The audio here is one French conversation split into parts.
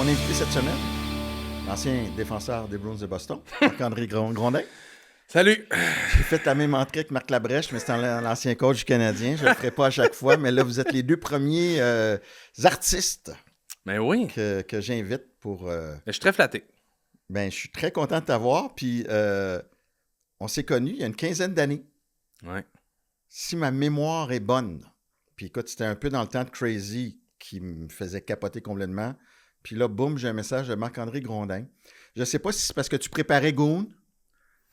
Mon invité cette semaine, l'ancien défenseur des Bruins de Boston, Marc-André Grondin. Salut! J'ai fait la même entrée que Marc Labrèche, mais c'était l'ancien coach du Canadien. Je ne le ferai pas à chaque fois, mais là, vous êtes les deux premiers artistes Ben oui, que j'invite pour... je suis très flatté. Ben, je suis très content de t'avoir, puis on s'est connus il y a une quinzaine d'années. Ouais. Si ma mémoire est bonne, puis écoute, c'était un peu dans le temps de Crazy qui me faisait capoter complètement. Puis là, boum, j'ai un message de Marc-André Grondin. Je ne sais pas si c'est parce que tu préparais Goon,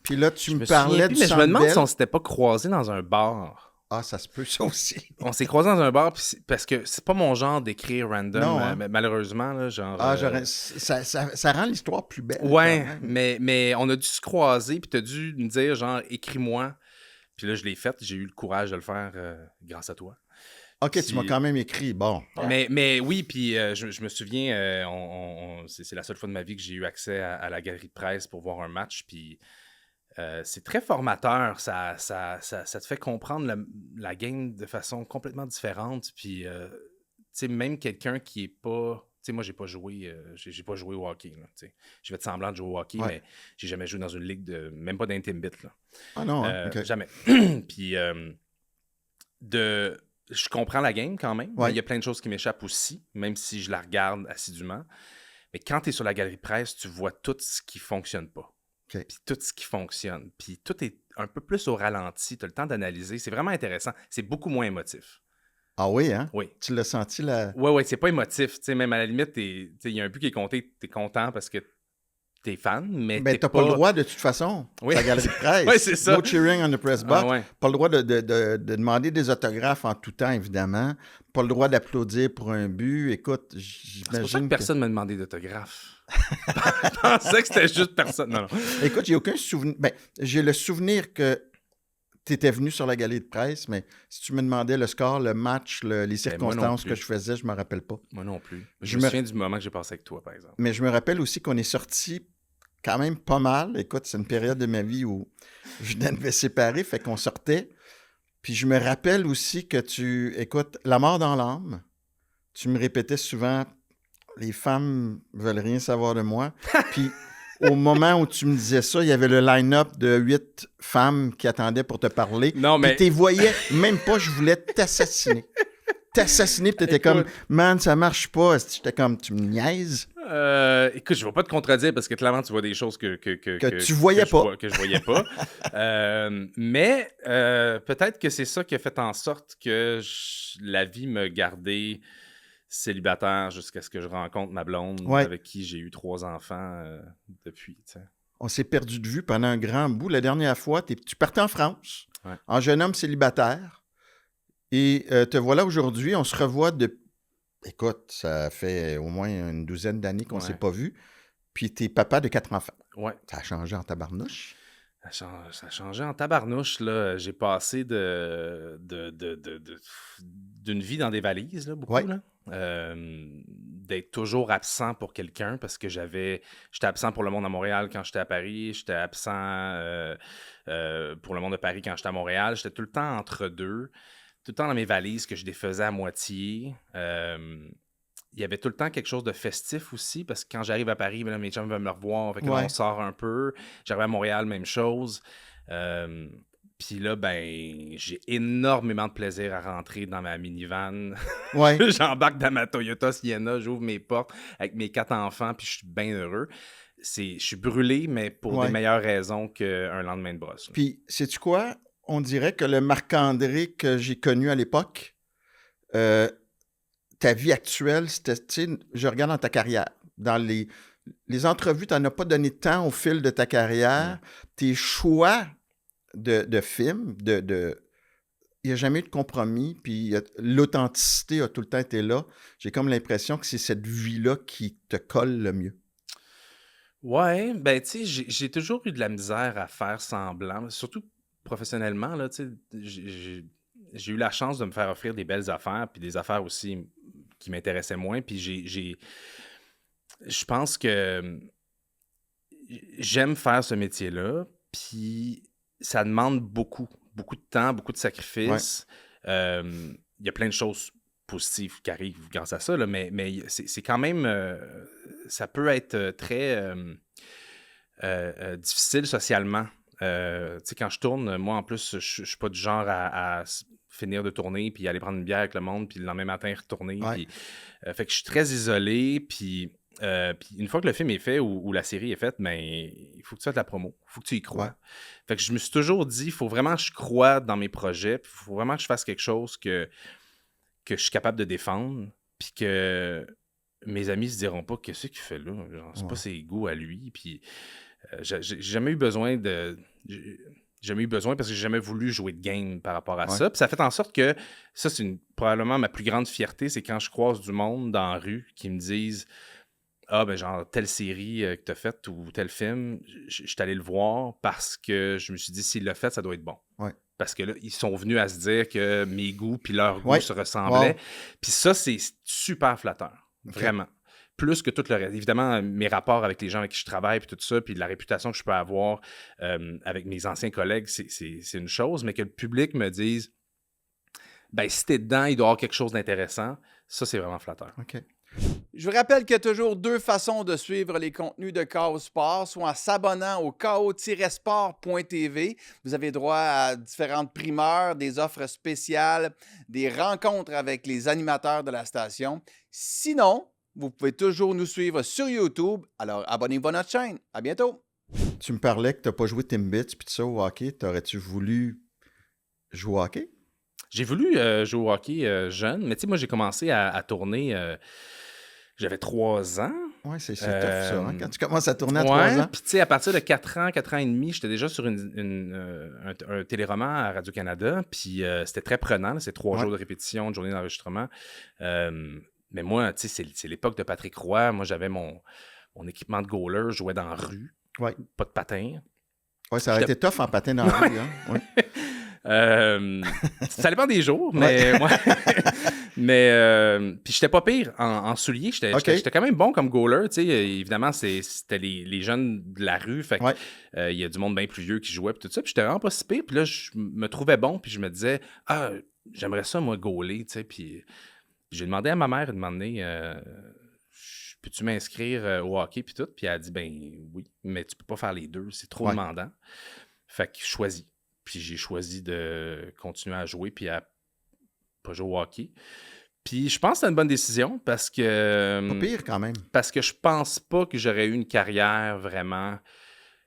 puis là, tu me parlais du mais je me demande Centre si on Bell. s'était pas croisés dans un bar. Ah, ça se peut, ça aussi. On s'est croisés dans un bar parce que c'est pas mon genre d'écrire random, Non, hein? malheureusement, là, genre... Ah, ça rend l'histoire plus belle. Ouais, quand même. mais on a dû se croiser, puis t'as dû me dire, genre, écris-moi. Puis là, je l'ai fait, j'ai eu le courage de le faire grâce à toi. OK, Puis- tu m'as quand même écrit. Bon. Mais oui, puis je me souviens, c'est la seule fois de ma vie que j'ai eu accès à la galerie de presse pour voir un match, puis c'est très formateur, ça te fait comprendre la game de façon complètement différente, puis tu sais, même quelqu'un qui est pas... Tu sais, moi, j'ai pas joué au hockey, là, tu sais. Je vais te semblant de jouer au hockey, Ouais. mais j'ai jamais joué dans une ligue même pas d'Intimbit, là. Ah non, hein? OK. Jamais. Puis je comprends la game quand même, Ouais. mais il y a plein de choses qui m'échappent aussi, même si je la regarde assidûment. Mais quand tu es sur la galerie de presse, tu vois tout ce qui fonctionne pas. OK. Puis tout ce qui fonctionne. Puis tout est un peu plus au ralenti. Tu as le temps d'analyser. C'est vraiment intéressant. C'est beaucoup moins émotif. Ah oui, hein? Oui. Tu l'as senti, là? Ouais, c'est pas émotif. Tu sais, même à la limite, il y a un but qui est compté, t'es content parce que t'es fan, mais Ben, t'es t'as pas le droit, de toute façon. Oui. La galerie de presse. Ouais, c'est ça. No cheering on the press box. Ah ouais. Pas le droit de demander des autographes en tout temps, évidemment. Pas le droit d'applaudir pour un but. Écoute, C'est pour ça que j'imagine personne m'a demandé d'autographe. Je pensais que c'était juste personne. Non. Écoute, j'ai aucun souvenir. Ben, j'ai le souvenir que tu étais venu sur la galerie de presse, mais si tu me demandais le score, le match, les moi non circonstances plus. que je faisais, je me rappelle pas. Moi non plus. Je Je me me- souviens du moment que j'ai passé avec toi, par exemple. Mais je me rappelle aussi qu'on est sortis quand même pas mal. Écoute, c'est une période de ma vie où je venais de me séparer, fait qu'on sortait. Puis je me rappelle aussi que écoute, la mort dans l'âme, tu me répétais souvent, les femmes veulent rien savoir de moi. Puis au moment où tu me disais ça, il y avait le line-up de 8 femmes qui attendaient pour te parler. Non, mais- Puis tu voyais même pas, je voulais t'assassiner. T'assassiner, puis t'étais Écoute. comme, man, ça marche pas. J'étais comme, tu me niaises. Écoute, je ne vais pas te contredire parce que clairement, tu vois des choses que tu voyais pas. Que je voyais pas. Mais peut-être que c'est ça qui a fait en sorte que la vie me gardait célibataire jusqu'à ce que je rencontre ma blonde Ouais. avec qui j'ai eu 3 enfants depuis. Tu sais. On s'est perdu de vue pendant un grand bout. La dernière fois, tu partais en France, Ouais. en jeune homme célibataire. Et te voilà aujourd'hui, on se revoit de... Écoute, ça fait au moins une douzaine d'années qu'on ne Ouais. s'est pas vu. Puis t'es papa de 4 enfants. Ouais. Ça a changé en tabarnouche. Ça a changé en tabarnouche, là. J'ai passé d'une vie dans des valises, là, beaucoup, Ouais. là. D'être toujours absent pour quelqu'un parce que j'étais absent pour le monde à Montréal quand j'étais à Paris, j'étais absent pour le monde de Paris quand j'étais à Montréal, j'étais tout le temps entre deux, tout le temps dans mes valises que je défaisais à moitié. Il y avait tout le temps quelque chose de festif aussi, parce que quand j'arrive à Paris, ben là, mes chums veulent me revoir, fait que là, Ouais. on sort un peu. J'arrive à Montréal, même chose. Puis là, ben, j'ai énormément de plaisir à rentrer dans ma minivan. Ouais. J'embarque dans ma Toyota Sienna, j'ouvre mes portes avec mes 4 enfants, puis je suis bien heureux. Je suis brûlé, mais pour Ouais. des meilleures raisons qu'un lendemain de brosse. là. Puis, sais-tu quoi? On dirait que le Marc-André que j'ai connu à l'époque, ta vie actuelle, c'était, tu sais, je regarde dans ta carrière. Dans les entrevues, tu n'en as pas donné de temps au fil de ta carrière. Tes choix de films, il n'y a jamais eu de compromis, puis l'authenticité a tout le temps été là. J'ai comme l'impression que c'est cette vie-là qui te colle le mieux. Ouais, ben, tu sais, j'ai toujours eu de la misère à faire semblant, surtout professionnellement, là, tu sais, j'ai eu la chance de me faire offrir des belles affaires, puis des affaires aussi qui m'intéressaient moins, puis je pense que j'aime faire ce métier-là, puis ça demande beaucoup de temps, beaucoup de sacrifices. Il y a plein de choses positives qui arrivent grâce à ça, là, mais c'est quand même... ça peut être très difficile socialement. Tu sais, quand je tourne, moi, en plus, je suis pas du genre à finir de tourner, puis aller prendre une bière avec le monde, puis le lendemain matin, retourner. Ouais. Puis, fait que je suis très isolé, puis une fois que le film est fait ou la série est faite, ben, il faut que tu fasses de la promo. Il faut que tu y crois. Ouais. Fait que je me suis toujours dit, il faut vraiment que je croie dans mes projets, puis il faut vraiment que je fasse quelque chose que je suis capable de défendre, puis que mes amis se diront pas qu'est-ce qu'il fait là. Genre, c'est pas ses goûts à lui. Puis j'ai jamais eu besoin de... J'ai jamais eu besoin parce que j'ai jamais voulu jouer de game par rapport à ça. Puis ça fait en sorte que ça, c'est probablement ma plus grande fierté, c'est quand je croise du monde dans la rue qui me disent ah, ben genre, telle série que t'as faite ou tel film, je suis allé le voir parce que je me suis dit, s'il l'a fait, ça doit être bon. Ouais. Parce que là, ils sont venus à se dire que mes goûts puis leurs goûts se ressemblaient. Puis ça, c'est super flatteur. Vraiment. Plus que tout le reste. Évidemment, mes rapports avec les gens avec qui je travaille, puis tout ça, puis la réputation que je peux avoir avec mes anciens collègues, c'est une chose, mais que le public me dise, ben si t'es dedans, il doit y avoir quelque chose d'intéressant. Ça, c'est vraiment flatteur. OK. Je vous rappelle qu'il y a toujours 2 façons de suivre les contenus de KO Sport, soit en s'abonnant au ko-sport.tv. Vous avez droit à différentes primeurs, des offres spéciales, des rencontres avec les animateurs de la station. Sinon, vous pouvez toujours nous suivre sur YouTube. Alors, abonnez-vous à notre chaîne. À bientôt! Tu me parlais que tu n'as pas joué Timbits puis tout ça au hockey. T'aurais-tu voulu jouer au hockey? J'ai voulu jouer au hockey jeune, mais tu sais, moi, j'ai commencé à tourner... j'avais 3 ans. Oui, c'est tough ça, hein? Quand tu commences à tourner à 3 ans. Puis tu sais, à partir de 4 ans et demi, j'étais déjà sur un téléroman à Radio-Canada. Puis c'était très prenant. C'est 3 jours de répétition, une journée d'enregistrement. Mais moi, tu sais, c'est l'époque de Patrick Roy. Moi, j'avais mon équipement de goaler. Je jouais dans la rue. Ouais. Pas de patin. Oui, ça aurait été tough en patin dans la rue. Hein? Ouais. Ça dépend des jours, mais moi... mais puis j'étais pas pire en souliers, j'étais quand même bon comme goaler, tu sais, évidemment c'était les jeunes de la rue, fait que il y a du monde bien plus vieux qui jouait puis tout ça, puis j'étais vraiment pas si pire, puis là je me trouvais bon, puis je me disais j'aimerais ça moi goaler, tu sais, puis j'ai demandé à ma mère de m'emmener peux-tu m'inscrire au hockey puis tout, puis elle a dit ben oui, mais tu peux pas faire les deux, c'est trop demandant. Fait que je choisis. Puis j'ai choisi de continuer à jouer puis à pas jouer au hockey. Puis je pense que c'est une bonne décision parce que... Pas pire quand même. Parce que je pense pas que j'aurais eu une carrière vraiment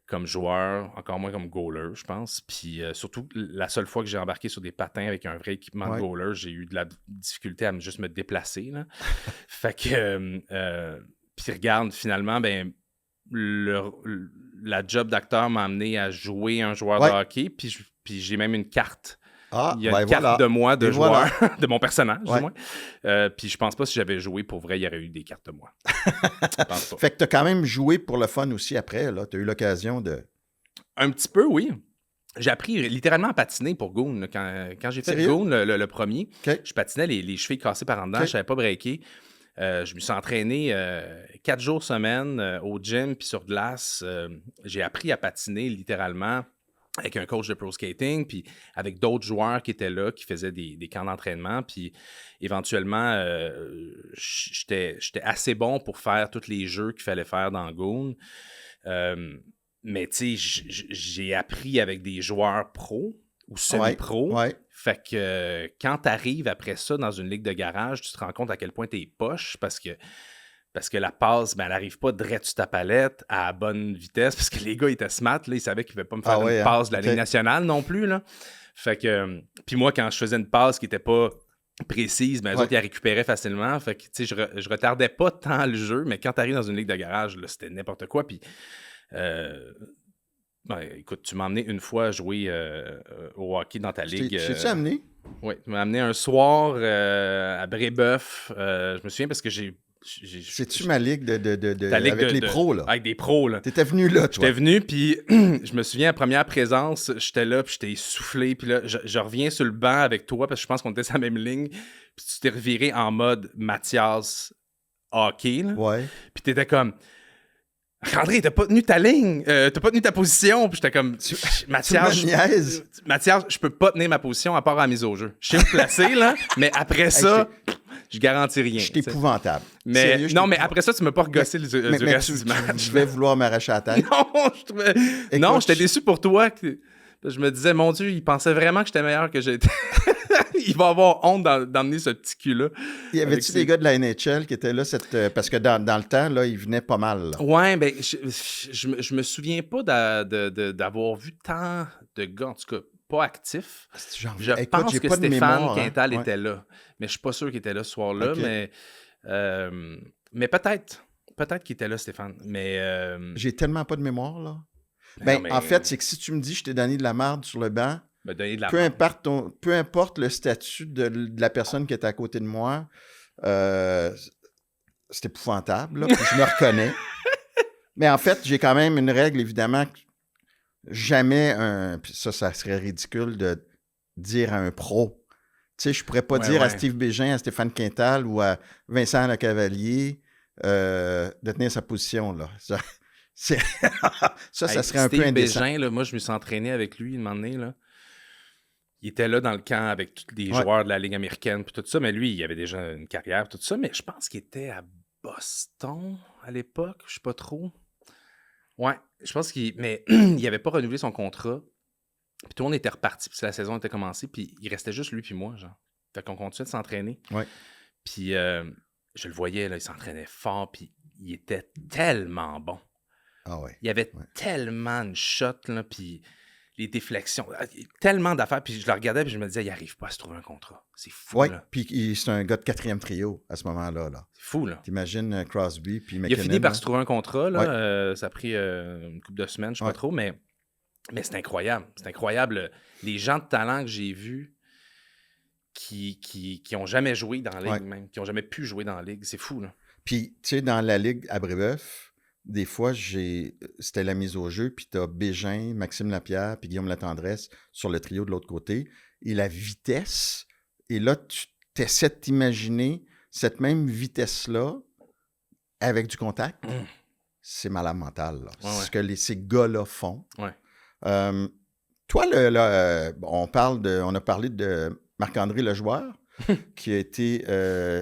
comme joueur, encore moins comme goaler, je pense. Puis surtout, la seule fois que j'ai embarqué sur des patins avec un vrai équipement de goaler, j'ai eu de la difficulté à juste me déplacer. Là. Fait que... puis regarde, finalement, ben... la job d'acteur m'a amené à jouer un joueur de hockey, puis j'ai même une carte. Il y a une carte de moi, de joueur, de mon personnage, du moins. Puis je pense pas si j'avais joué pour vrai, il y aurait eu des cartes de moi. Je pense pas. Fait que t'as quand même joué pour le fun aussi après, là. T'as eu l'occasion de... Un petit peu, oui. J'ai appris littéralement à patiner pour Goon. Là. Quand j'ai fait Goon, le premier, je patinais les chevilles cassées par en dedans, je savais pas breaker. Je me suis entraîné 4 jours semaine au gym puis sur glace. J'ai appris à patiner littéralement avec un coach de pro skating puis avec d'autres joueurs qui étaient là, qui faisaient des camps d'entraînement. Puis éventuellement, j'étais assez bon pour faire tous les jeux qu'il fallait faire dans Goon. Mais tu sais, j'ai appris avec des joueurs pros ou semi-pro. Fait que quand tu arrives après ça dans une ligue de garage, tu te rends compte à quel point t'es poche parce que la passe, ben, elle n'arrive pas direct sur ta palette à bonne vitesse parce que les gars étaient smart, là, ils savaient qu'ils ne pouvaient pas me faire une passe de la Ligue nationale non plus. Là. Fait que, puis moi, quand je faisais une passe qui n'était pas précise, ben, eux autres, ils la récupéraient facilement. Fait que, tu sais, je retardais pas tant le jeu, mais quand tu arrives dans une ligue de garage, là, c'était n'importe quoi. Puis, ben, écoute, tu m'as amené une fois à jouer au hockey dans ta ligue. T'es-tu amené? Oui, tu m'as amené un soir à Brébeuf. Je me souviens parce que j'ai... C'est-tu ma ligue ligue avec les pros, là? Avec des pros, là. T'étais venu là, toi? J'étais venu, puis je me souviens, à première présence, j'étais là, puis j'étais essoufflé, puis là, je reviens sur le banc avec toi, parce que je pense qu'on était sur la même ligne, puis tu t'es reviré en mode Mathias hockey, là. Ouais. Puis t'étais comme... André, t'as pas tenu ta ligne, t'as pas tenu ta position, puis j'étais comme... Mathias, je peux pas tenir ma position à part à la mise au jeu. Je sais me placer, là, mais après ça... Je garantis rien. Je suis épouvantable. Mais Sérieux, je non, suis mais épouvantable. après ça, tu m'as pas regossé du reste du match. Je vais vouloir m'arracher la tête. Non, non, j'étais déçu pour toi. Je me disais, mon Dieu, il pensait vraiment que j'étais meilleur que j'étais. Il va avoir honte d'emmener ce petit cul-là. Y avait-tu des gars de la NHL qui étaient là, parce que dans le temps, là, ils venaient pas mal. Là. Ouais, ben, je me souviens pas d'avoir vu tant de gars, en tout cas, pas actifs. Je pense que pas de Stéphane mémoire, Quintal hein. était là. Mais je suis pas sûr qu'il était là ce soir-là. Ok. Mais peut-être. Peut-être qu'il était là, Stéphane. Mais. J'ai tellement pas de mémoire, là. non, mais- En fait, c'est que si tu me dis je t'ai donné de la merde sur le banc, me donner de la peu merde. importe le statut de la personne qui est à côté de moi, c'est épouvantable, là, puis je me reconnais. Mais en fait, j'ai quand même une règle, évidemment, que jamais puis ça serait ridicule de dire à un pro. Tu sais, je pourrais pas dire à Steve Bégin, à Stéphane Quintal ou à Vincent Lecavalier de tenir sa position, là. Ça serait un peu Steve indécent. Bégin, là, moi, je me suis entraîné avec lui un moment donné, là. Il était là dans le camp avec tous les joueurs de la Ligue américaine puis tout ça, mais lui, il avait déjà une carrière tout ça, mais je pense qu'il était à Boston à l'époque, je sais pas trop. Ouais, je pense mais il n'avait pas renouvelé son contrat. Puis tout le monde était reparti, puis la saison était commencée, puis il restait juste lui puis moi, genre. Fait qu'on continuait de s'entraîner. Ouais. Puis je le voyais, là, il s'entraînait fort, puis il était tellement bon. Ah ouais. Il y avait tellement de shots, là, puis les déflexions, tellement d'affaires, puis je le regardais, puis je me disais, il n'arrive pas à se trouver un contrat. C'est fou, Oui, là. puis c'est un gars de 4e trio à ce moment-là. Là. C'est fou, là. T'imagines Crosby puis McKinnon. Il a fini par là. se trouver un contrat, là. Ça a pris une couple de semaines, je sais pas trop, mais c'est incroyable. C'est incroyable. Les gens de talent que j'ai vus qui ont jamais joué dans la Ligue, même, qui ont jamais pu jouer dans la Ligue, c'est fou, là. Puis, tu sais, dans la Ligue à Brébeuf, des fois, c'était la mise au jeu, puis t'as Bégin, Maxime Lapierre, puis Guillaume Latendresse sur le trio de l'autre côté. Et la vitesse, et là, tu essaies de t'imaginer cette même vitesse-là avec du contact. C'est malade mental, là. C'est ce que ces gars-là font. Ouais. Toi, on a parlé de Marc-André le joueur, qui a été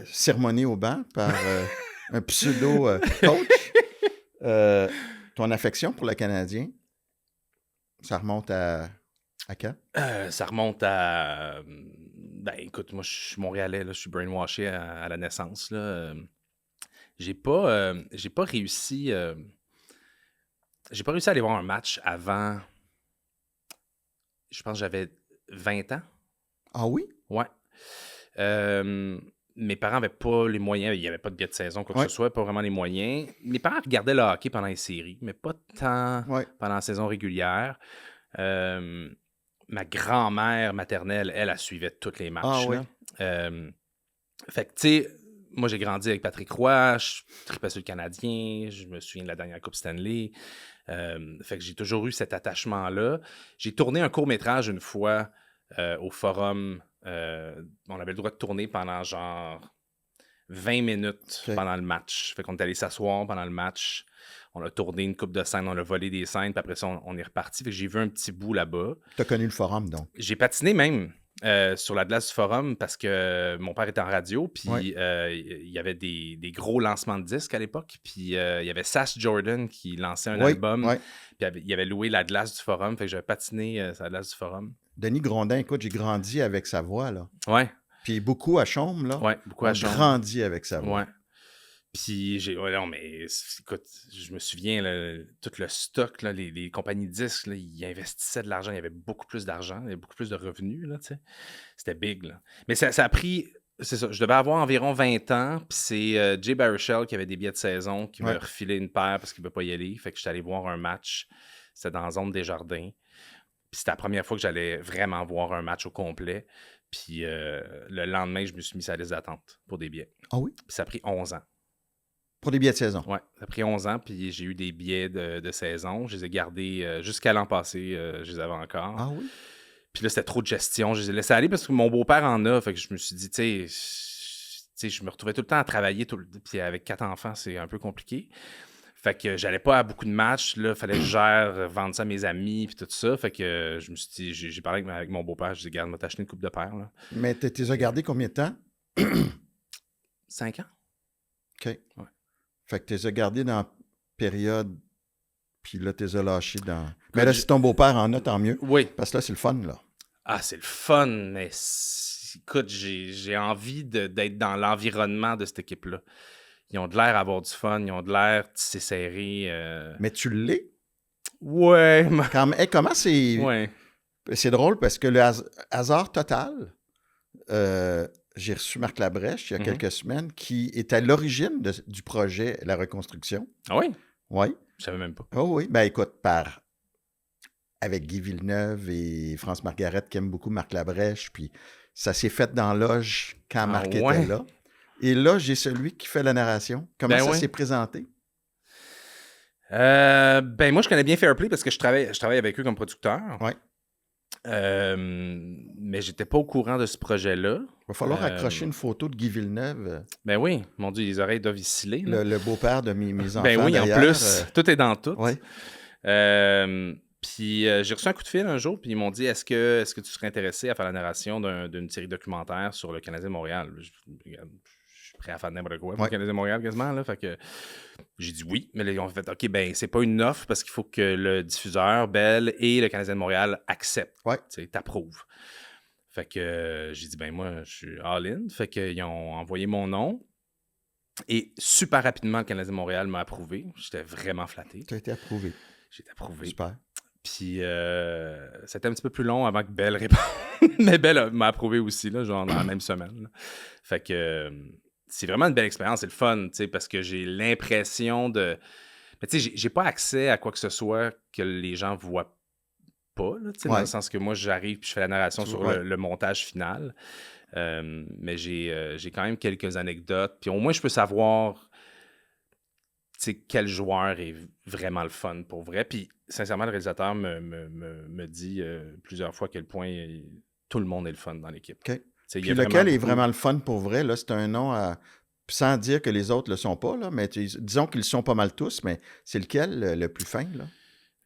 sermonné au banc par un pseudo-coach. Ton affection pour le Canadien, ça remonte à quand? Ça remonte à... Ben, écoute, moi, je suis Montréalais, là, je suis brainwashé à la naissance, là. J'ai pas réussi... j'ai pas réussi à aller voir un match avant... Je pense que j'avais 20 ans. Ah oui? Ouais. Mes parents n'avaient pas les moyens, il n'y avait pas de billet de saison, quoi que ce soit, pas vraiment les moyens. Mes parents regardaient le hockey pendant les séries, mais pas tant pendant la saison régulière. Ma grand-mère maternelle, elle suivait tous les matchs. Ah, là. Fait que, tu sais, moi, j'ai grandi avec Patrick Roy, je tripais sur le Canadien, je me souviens de la dernière Coupe Stanley. Fait que j'ai toujours eu cet attachement-là. J'ai tourné un court-métrage une fois au Forum. On avait le droit de tourner pendant genre 20 minutes pendant le match. Fait qu'on est allé s'asseoir pendant le match. On a tourné une couple de scènes, on a volé des scènes, puis après ça, on est reparti. Fait que j'ai vu un petit bout là-bas. Tu as connu le Forum, donc? J'ai patiné même sur la glace du Forum parce que mon père était en radio, puis il y avait des gros lancements de disques à l'époque, puis il y avait Sass Jordan qui lançait un album, puis il avait loué la glace du Forum, fait que j'avais patiné sur la glace du Forum. Denis Grondin, écoute, j'ai grandi avec sa voix, là. Ouais. Puis beaucoup à Chaume, là. Ouais, beaucoup à Chaume. Grandi avec sa voix. Ouais. Puis non, mais écoute, je me souviens, là, tout le stock, là, les compagnies de disques, là, ils investissaient de l'argent. Il y avait beaucoup plus d'argent, il y avait beaucoup plus de revenus, là, tu sais. C'était big, là. Mais ça a pris... C'est ça, je devais avoir environ 20 ans, puis c'est Jay Baruchel qui avait des billets de saison, qui m'a refilé une paire parce qu'il ne veut pas y aller. Fait que j'étais allé voir un match. C'était dans la zone des Jardins. Puis c'était la première fois que j'allais vraiment voir un match au complet. Puis le lendemain, je me suis mis sur la liste d'attente pour des billets. Ah oui? Puis ça a pris 11 ans. Pour des billets de saison? Oui, ça a pris 11 ans, puis j'ai eu des billets de saison. Je les ai gardés jusqu'à l'an passé, je les avais encore. Ah oui? Puis là, c'était trop de gestion. Je les ai laissés aller parce que mon beau-père en a. Fait que je me suis dit, tu sais, je me retrouvais tout le temps à travailler. Puis avec 4 enfants, c'est un peu compliqué. Fait que j'allais pas à beaucoup de matchs. Là, fallait que je gère, vendre ça à mes amis, puis tout ça. Fait que je me suis dit, j'ai parlé avec mon beau-père. Je lui ai dit, regarde, m'a t'acheté une coupe de paire. Là. Mais tu les as gardés combien de temps? 5 ans. OK. Ouais. Fait que tu les as gardés dans la période, puis là, tu les as lâchés dans... Écoute, Mais là, si ton beau-père en a, tant mieux. Oui. Parce que là, c'est le fun, là. Ah, c'est le fun, mais écoute, j'ai envie d'être dans l'environnement de cette équipe-là. Ils ont de l'air à avoir du fun, ils ont de l'air tissé serré. Mais tu l'es. Ouais. Comment c'est... Ouais. C'est drôle parce que le hasard total, j'ai reçu Marc Labrèche il y a quelques semaines, qui est à l'origine du projet La Reconstruction. Ah oui? Oui. Je savais même pas. Oh oui. Ben écoute, avec Guy Villeneuve et France Margaret qui aiment beaucoup Marc Labrèche, puis ça s'est fait dans l'Oge quand Marc était là. Et là, j'ai celui qui fait la narration. Comment ça s'est présenté? Moi, je connais bien Fairplay parce que je travaille avec eux comme producteur. Oui. Mais j'étais pas au courant de ce projet-là. Il va falloir accrocher une photo de Guy Villeneuve. Ben oui, mon Dieu, les oreilles doivent y sciller. Le beau-père de mes enfants. Ben oui, en plus, tout est dans tout. Oui. Puis j'ai reçu un coup de fil un jour, puis ils m'ont dit est-ce que tu serais intéressé à faire la narration d'une série documentaire sur le Canadien de Montréal? Je suis prêt à faire n'importe quoi pour le Canadien de Montréal quasiment. Là, fait que j'ai dit oui, mais là, ils ont fait OK, ben c'est pas une offre parce qu'il faut que le diffuseur, Bell et le Canadien de Montréal acceptent. Ouais. T'approuves. Fait que j'ai dit ben moi, je suis all-in. Fait qu'ils ont envoyé mon nom. Et super rapidement, le Canadien de Montréal m'a approuvé. J'étais vraiment flatté. Tu as été approuvé. J'ai été approuvé. Super. Puis c'était un petit peu plus long avant que Bell réponde. Mais Bell m'a approuvé aussi, là, genre dans la même semaine. Là. Fait que c'est vraiment une belle expérience. C'est le fun, parce que j'ai l'impression de... Mais tu sais, j'ai pas accès à quoi que ce soit que les gens voient pas, là, dans le sens que moi, j'arrive puis je fais la narration sur le montage final. Mais j'ai quand même quelques anecdotes. Puis au moins, je peux savoir quel joueur est vraiment le fun pour vrai. Puis sincèrement, le réalisateur me dit plusieurs fois à quel point tout le monde est le fun dans l'équipe. Okay. Puis lequel est vraiment le fun pour vrai? Là, c'est un nom sans dire que les autres le sont pas, là, mais disons qu'ils le sont pas mal tous, mais c'est lequel le plus fin, là?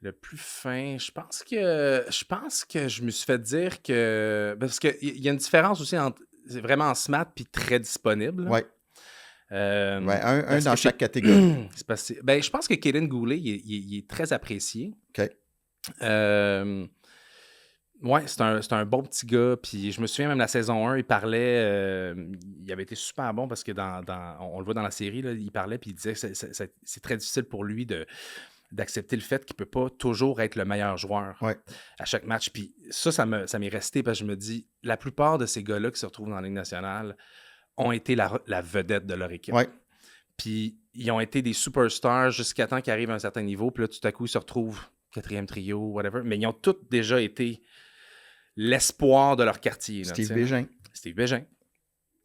Le plus fin, je pense que je me suis fait dire que... Parce qu'il y a une différence aussi entre vraiment smart puis très disponible. Oui. Un dans chaque catégorie. Je pense que Kaden Goulet, il est très apprécié. OK. Oui, c'est un bon petit gars. Puis je me souviens même la saison 1, il parlait. Il avait été super bon parce que on le voit dans la série, là, il parlait puis il disait que c'est très difficile pour lui d'accepter le fait qu'il ne peut pas toujours être le meilleur joueur à chaque match. Puis ça m'est resté parce que je me dis, la plupart de ces gars-là qui se retrouvent dans la Ligue nationale ont été la vedette de leur équipe. Ouais. Puis ils ont été des superstars jusqu'à temps qu'ils arrivent à un certain niveau. Puis là, tout à coup, ils se retrouvent 4e trio, whatever. Mais ils ont tous déjà été l'espoir de leur quartier. Là, Steve Bégin.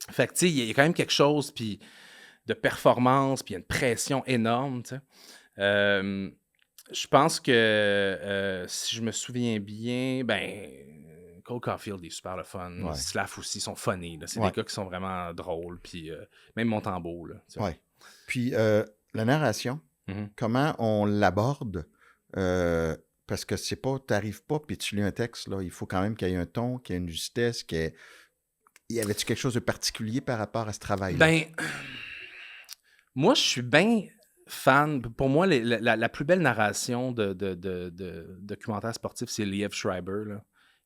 Fait que, tu sais, il y a quand même quelque chose puis de performance, puis il y a une pression énorme, tu sais. Je pense que, si je me souviens bien, Cole Caulfield est super le fun. Ouais. Slav aussi, ils sont funnés. C'est des gars qui sont vraiment drôles. Puis même Montembeau. Oui. Puis la narration, comment on l'aborde? Parce que c'est pas, t'arrives pas puis tu lis un texte, là. Il faut quand même qu'il y ait un ton, qu'il y ait une justesse, Y avait-tu quelque chose de particulier par rapport à ce travail-là? Moi, je suis bien fan. Pour moi, la plus belle narration de documentaire sportif, c'est Liev Schreiber, là.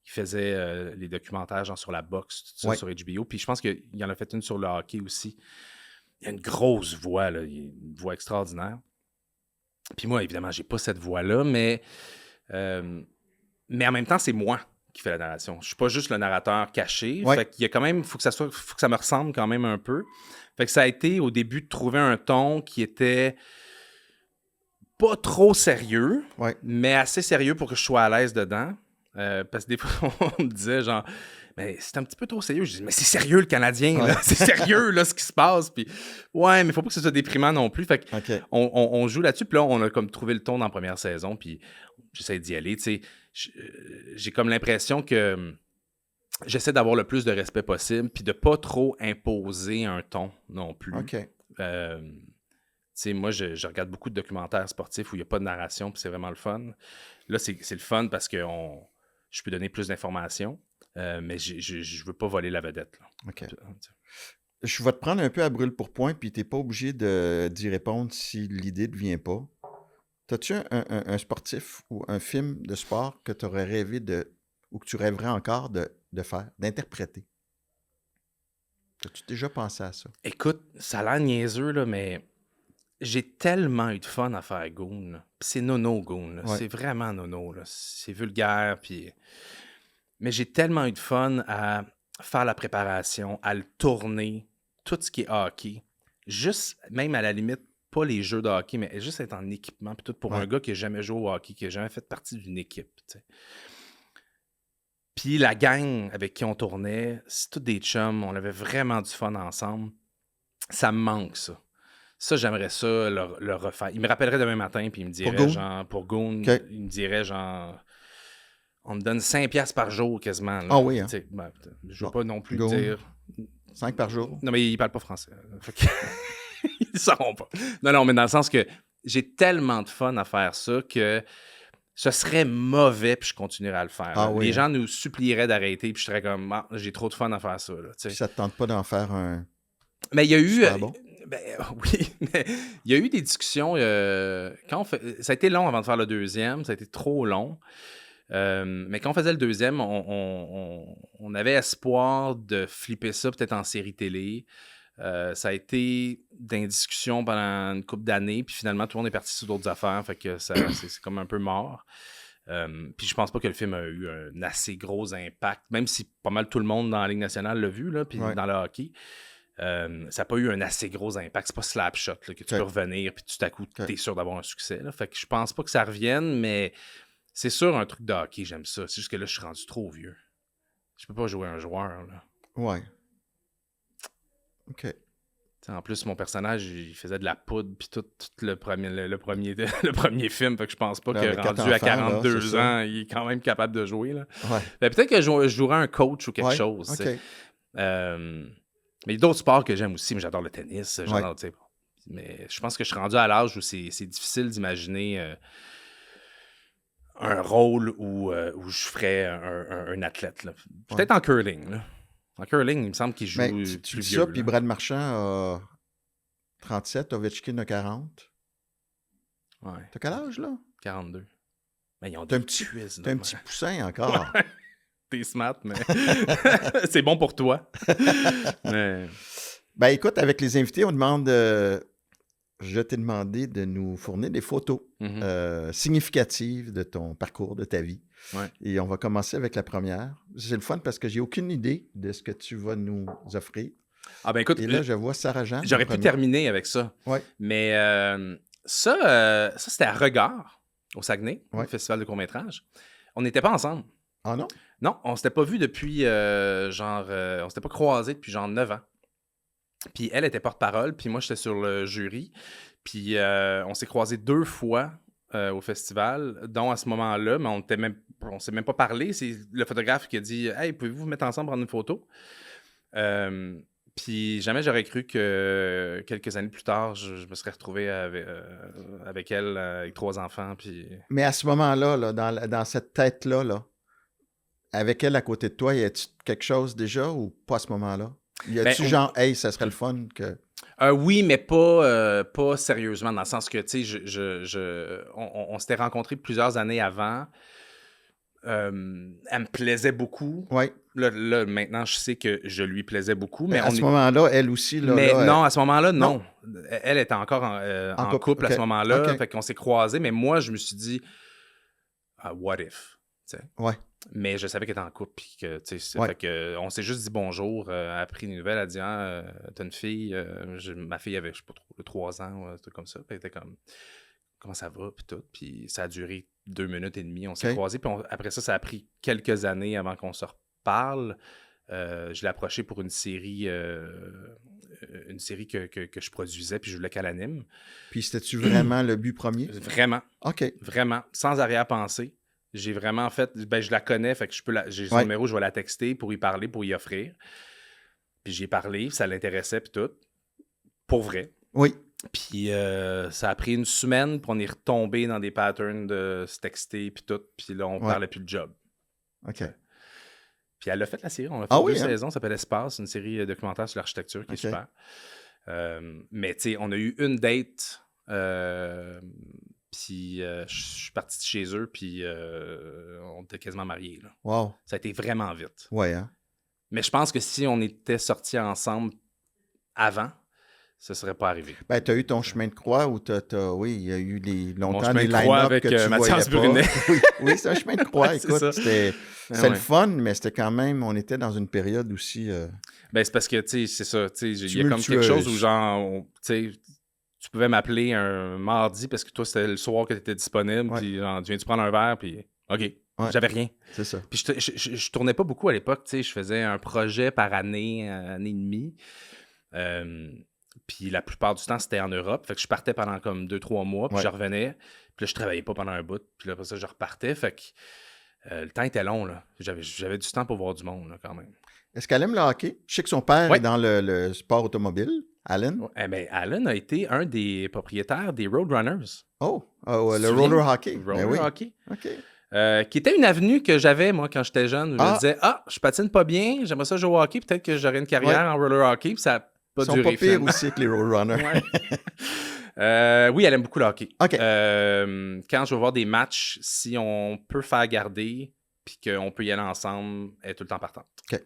Il faisait les documentaires genre sur la boxe, tout ça, sur HBO. Puis je pense qu'il en a fait une sur le hockey aussi. Il a une grosse voix, là. Il a une voix extraordinaire. Puis moi, évidemment, j'ai pas cette voix-là, mais en même temps, c'est moi qui fais la narration. Je suis pas juste le narrateur caché. Fait qu'il y a quand même, faut que ça me ressemble quand même un peu. Fait que ça a été au début de trouver un ton qui était pas trop sérieux, mais assez sérieux pour que je sois à l'aise dedans. Parce que des fois, on me disait genre, mais c'est un petit peu trop sérieux. Je dis, mais c'est sérieux le Canadien, là. C'est sérieux là, ce qui se passe. Puis, ouais, mais il faut pas que ce soit déprimant non plus. Fait que on joue là-dessus. Puis là, on a comme trouvé le ton dans la première saison. Puis j'essaie d'y aller. Tu sais, j'ai comme l'impression que j'essaie d'avoir le plus de respect possible. Puis de pas trop imposer un ton non plus. Tu sais, moi, je regarde beaucoup de documentaires sportifs où il n'y a pas de narration. Puis c'est vraiment le fun. Là, c'est le fun parce que je peux donner plus d'informations. Mais je veux pas voler la vedette. Là. OK. je vais te prendre un peu à brûle-pourpoint, puis tu n'es pas obligé d'y répondre si l'idée ne vient pas. T'as-tu un sportif ou un film de sport que tu aurais rêvé ou que tu rêverais encore de faire, d'interpréter? As-tu déjà pensé à ça? Écoute, ça a l'air niaiseux, là, mais j'ai tellement eu de fun à faire Goon. Là. Puis c'est nono, Goon. Là. Ouais. C'est vraiment nono. Là. C'est vulgaire. Puis... Mais j'ai tellement eu de fun à faire la préparation, à le tourner, tout ce qui est hockey. Juste, même à la limite, pas les jeux de hockey, mais juste être en équipement. Puis tout pour Ouais. un gars qui n'a jamais joué au hockey, qui n'a jamais fait partie d'une équipe. T'sais. Puis la gang avec qui on tournait, c'est tous des chums. On avait vraiment du fun ensemble. Ça me manque, ça. Ça, j'aimerais ça le refaire. Il me rappellerait demain matin, puis il me dirait, Goon? genre, pour Goon, OK. il me dirait, genre, on me donne 5$ par jour quasiment. Là. Ah oui, hein? Tu sais, ben, je veux Bon. pas non plus Goon. dire. 5 par jour? Non, mais ils parlent pas français. Fait que... ils ne sauront pas. Non, mais dans le sens que j'ai tellement de fun à faire ça que ce serait mauvais, puis je continuerais à le faire. Ah oui, Les hein? gens nous supplieraient d'arrêter, puis je serais comme, ah, j'ai trop de fun à faire ça. Là, tu sais. Puis ça te tente pas d'en faire un Mais il y a eu. super bon? Ben, oui, mais il y a eu des discussions. Quand ça a été long avant de faire le deuxième, ça a été trop long. Mais quand on faisait le deuxième, on avait espoir de flipper ça peut-être en série télé. Ça a été dans discussion pendant une couple d'années, puis finalement, tout le monde est parti sur d'autres affaires, fait que c'est comme un peu mort. Puis je pense pas que le film a eu un assez gros impact, même si pas mal tout le monde dans la Ligue nationale l'a vu, là, puis Ouais. dans le hockey. Ça n'a pas eu un assez gros impact. C'est pas Slapshot là, que tu peux revenir puis tout à coup, tu es sûr d'avoir un succès. Là. Fait que je pense pas que ça revienne, mais c'est sûr un truc de hockey, j'aime ça. C'est juste que là, je suis rendu trop vieux. Je peux pas jouer un joueur. Là. Ouais. OK. T'sais, en plus, mon personnage, il faisait de la poudre puis tout le premier film. Fait que je pense pas Là, que avec rendu 4 à enfants, 42 là, ans, il est quand même capable de jouer. Là. Ouais. Ben, peut-être que je jouerais un coach ou quelque Ouais. chose. OK. Mais il y a d'autres sports que j'aime aussi. Mais j'adore le tennis. Ouais. Mais je pense que je suis rendu à l'âge où c'est difficile d'imaginer un rôle où je ferais un athlète. Là. Peut-être en curling. Là. En curling, il me semble qu'il joue Mais plus tu dis vieux. ça, puis Brad Marchand a 37, Ovechkin a 40. Ouais, T'as quel âge, là? 42. Mais ils ont T'as des un petit, cuisses. t'as un petit poussin encore. T'es smart, mais c'est bon pour toi. Mais... Ben écoute, avec les invités, on demande... je t'ai demandé de nous fournir des photos significatives de ton parcours, de ta vie. Ouais. Et on va commencer avec la première. C'est le fun parce que j'ai aucune idée de ce que tu vas nous offrir. Ah ben écoute, Et là, je vois Sarah-Jeanne. j'aurais pu terminer avec ça. Ouais. Mais ça c'était à Regard, au Saguenay, Ouais. au festival de court-métrage. On n'était pas ensemble. Ah non? Non, on s'était pas vus depuis on s'était pas croisés depuis genre 9 ans. Puis elle était porte-parole, puis moi j'étais sur le jury. Puis on s'est croisés 2 fois au festival, dont à ce moment-là, mais on s'est même pas parlé. C'est le photographe qui a dit « Hey, pouvez-vous vous mettre ensemble prendre une photo? » Puis jamais j'aurais cru que quelques années plus tard, je me serais retrouvé avec elle, avec 3 enfants. Puis... Mais à ce moment-là, là, dans cette tête-là, là, avec elle à côté de toi, y a-tu quelque chose déjà ou pas à ce moment-là? Y a-tu genre, hey, ça serait le fun que... oui, mais pas sérieusement, dans le sens que, tu sais, on s'était rencontrés plusieurs années avant. Elle me plaisait beaucoup. Oui. Là, maintenant, je sais que je lui plaisais beaucoup. Mais à ce moment-là, elle aussi... Là, mais là, non, à ce moment-là, non. Elle était encore en couple okay. à ce moment-là. Okay. Fait qu'on s'est croisés. Mais moi, je me suis dit, what if? T'sais. Ouais. Mais je savais qu'elle était en couple. Puis que, ouais. Fait que, on s'est juste dit bonjour. Elle a pris une nouvelle. Elle a dit, t'as une fille. Ma fille avait, je sais pas trop, 3 ans, un truc comme ça. Puis elle était comme, comment ça va? Puis tout. Puis ça a duré 2 minutes et demie. On s'est croisés. Puis après ça a pris quelques années avant qu'on se reparle. Je l'ai approché pour une série que je produisais. Puis je voulais qu'elle anime. Puis c'était-tu vraiment le but premier? Vraiment. OK. Vraiment. Sans arrière-pensée. J'ai vraiment fait... Ben, je la connais, fait que j'ai son numéro, je vais la texter pour y parler, pour y offrir. Puis j'y ai parlé, ça l'intéressait, puis tout. Pour vrai. Oui. Puis ça a pris une semaine, puis on est retombé dans des patterns de se texter, puis tout. Puis là, on parlait plus de job. OK. Puis elle a fait la série. On a fait Ah 2 oui, hein? saisons. Ça s'appelle Espace, une série documentaire sur l'architecture qui est OK. super. Mais tu sais, on a eu une date. Puis je suis parti de chez eux. Puis on était quasiment mariés. Là. Wow. Ça a été vraiment vite. Ouais, hein? Mais je pense que si on était sortis ensemble avant, ça serait pas arrivé. Ben, tu as eu ton chemin de croix où oui, il y a eu longtemps chemin des de croix line-up avec, que tu Mathias voyais pas. Brunet. Oui, c'est un chemin de croix. Ouais, c'est Écoute, ça. c'était Ah le ouais. fun, mais c'était quand même, on était dans une période aussi... Ben, c'est parce que, tu sais, c'est ça. Tu sais, il y a comme quelque chose où, genre, tu sais, tu pouvais m'appeler un mardi parce que toi, c'était le soir que tu étais disponible. Ouais. Puis, genre, tu viens-tu prendre un verre? Puis, OK. Ouais. J'avais rien. C'est ça. Puis, je tournais pas beaucoup à l'époque. Tu sais, je faisais un projet par année, année et demie. Puis, la plupart du temps, c'était en Europe. Fait que je partais pendant comme 2-3 mois. Puis, Ouais. je revenais. Puis là, je travaillais pas pendant un bout. Puis là, après ça, je repartais. Fait que le temps était long, là. J'avais du temps pour voir du monde, là, quand même. Est-ce qu'elle aime le hockey? Je sais que son père Ouais. est dans le sport automobile, Alan. Ouais, eh ben, Alan a été un des propriétaires des Roadrunners. Oh, Tu le te roller souviens? hockey. Ben Roller oui. hockey. OK. Qui était une avenue que j'avais, moi, quand j'étais jeune. Je me disais, je patine pas bien, j'aimerais ça jouer au hockey, peut-être que j'aurais une carrière en roller hockey, puis ça n'a pas Ils sont duré. pas pires finalement. aussi que les roadrunners. Ouais. Oui, elle aime beaucoup le hockey. OK. Quand je vais voir des matchs, si on peut faire garder, puis qu'on peut y aller ensemble, elle est tout le temps partante. OK.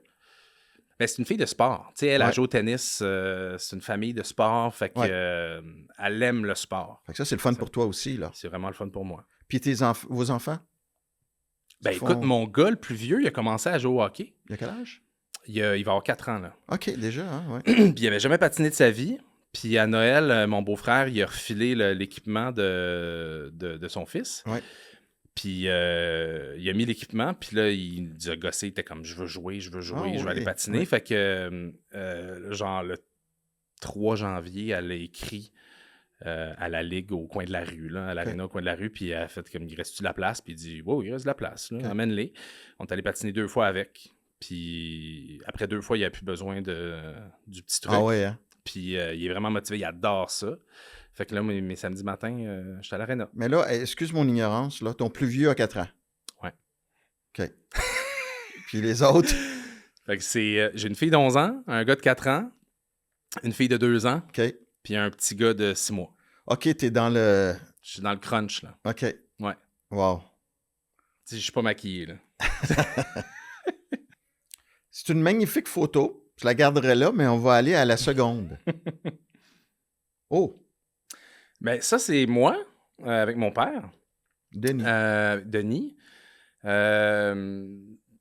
Mais c'est une fille de sport. Tu sais, elle Ouais. joue au tennis, c'est une famille de sport, fait que elle aime le sport. Fait que ça, c'est le fun pour toi aussi, là. C'est vraiment le fun pour moi. Puis vos enfants? Ben Ils écoute, font- mon gars, le plus vieux, il a commencé à jouer au hockey. Il y a quel âge? Il va avoir 4 ans, là. OK, déjà, hein, ouais. Puis il avait jamais patiné de sa vie. Puis à Noël, mon beau-frère, il a refilé l'équipement de son fils. Ouais. Puis il a mis l'équipement, puis là, il a gossé, il était comme « je veux jouer, je Ah veux aller oui, patiner oui. Fait que, genre, le 3 janvier, elle a écrit à la ligue au coin de la rue, là, à l'aréna au coin de la rue, puis elle a fait comme « il reste-tu de la place? » Puis il dit « oui, il reste de la place, là, OK. amène-les. » On est allé patiner 2 fois avec, puis après 2 fois, il n'a plus besoin du petit truc. Ah ouais, hein? Puis il est vraiment motivé, il adore ça. Fait que là, mes samedis matins, je suis à l'aréna. Mais là, excuse mon ignorance, là, ton plus vieux a 4 ans. Ouais. OK. Puis les autres? Fait que j'ai une fille d'11 ans, un gars de 4 ans, une fille de 2 ans, OK. puis un petit gars de 6 mois. OK, t'es dans le... Je suis dans le crunch, là. OK. Ouais. Wow. Tu sais, je suis pas maquillé, là. C'est une magnifique photo. Je la garderai là, mais on va aller à la seconde. Oh, Ben, ça, c'est moi, avec mon père, Denis. Denis,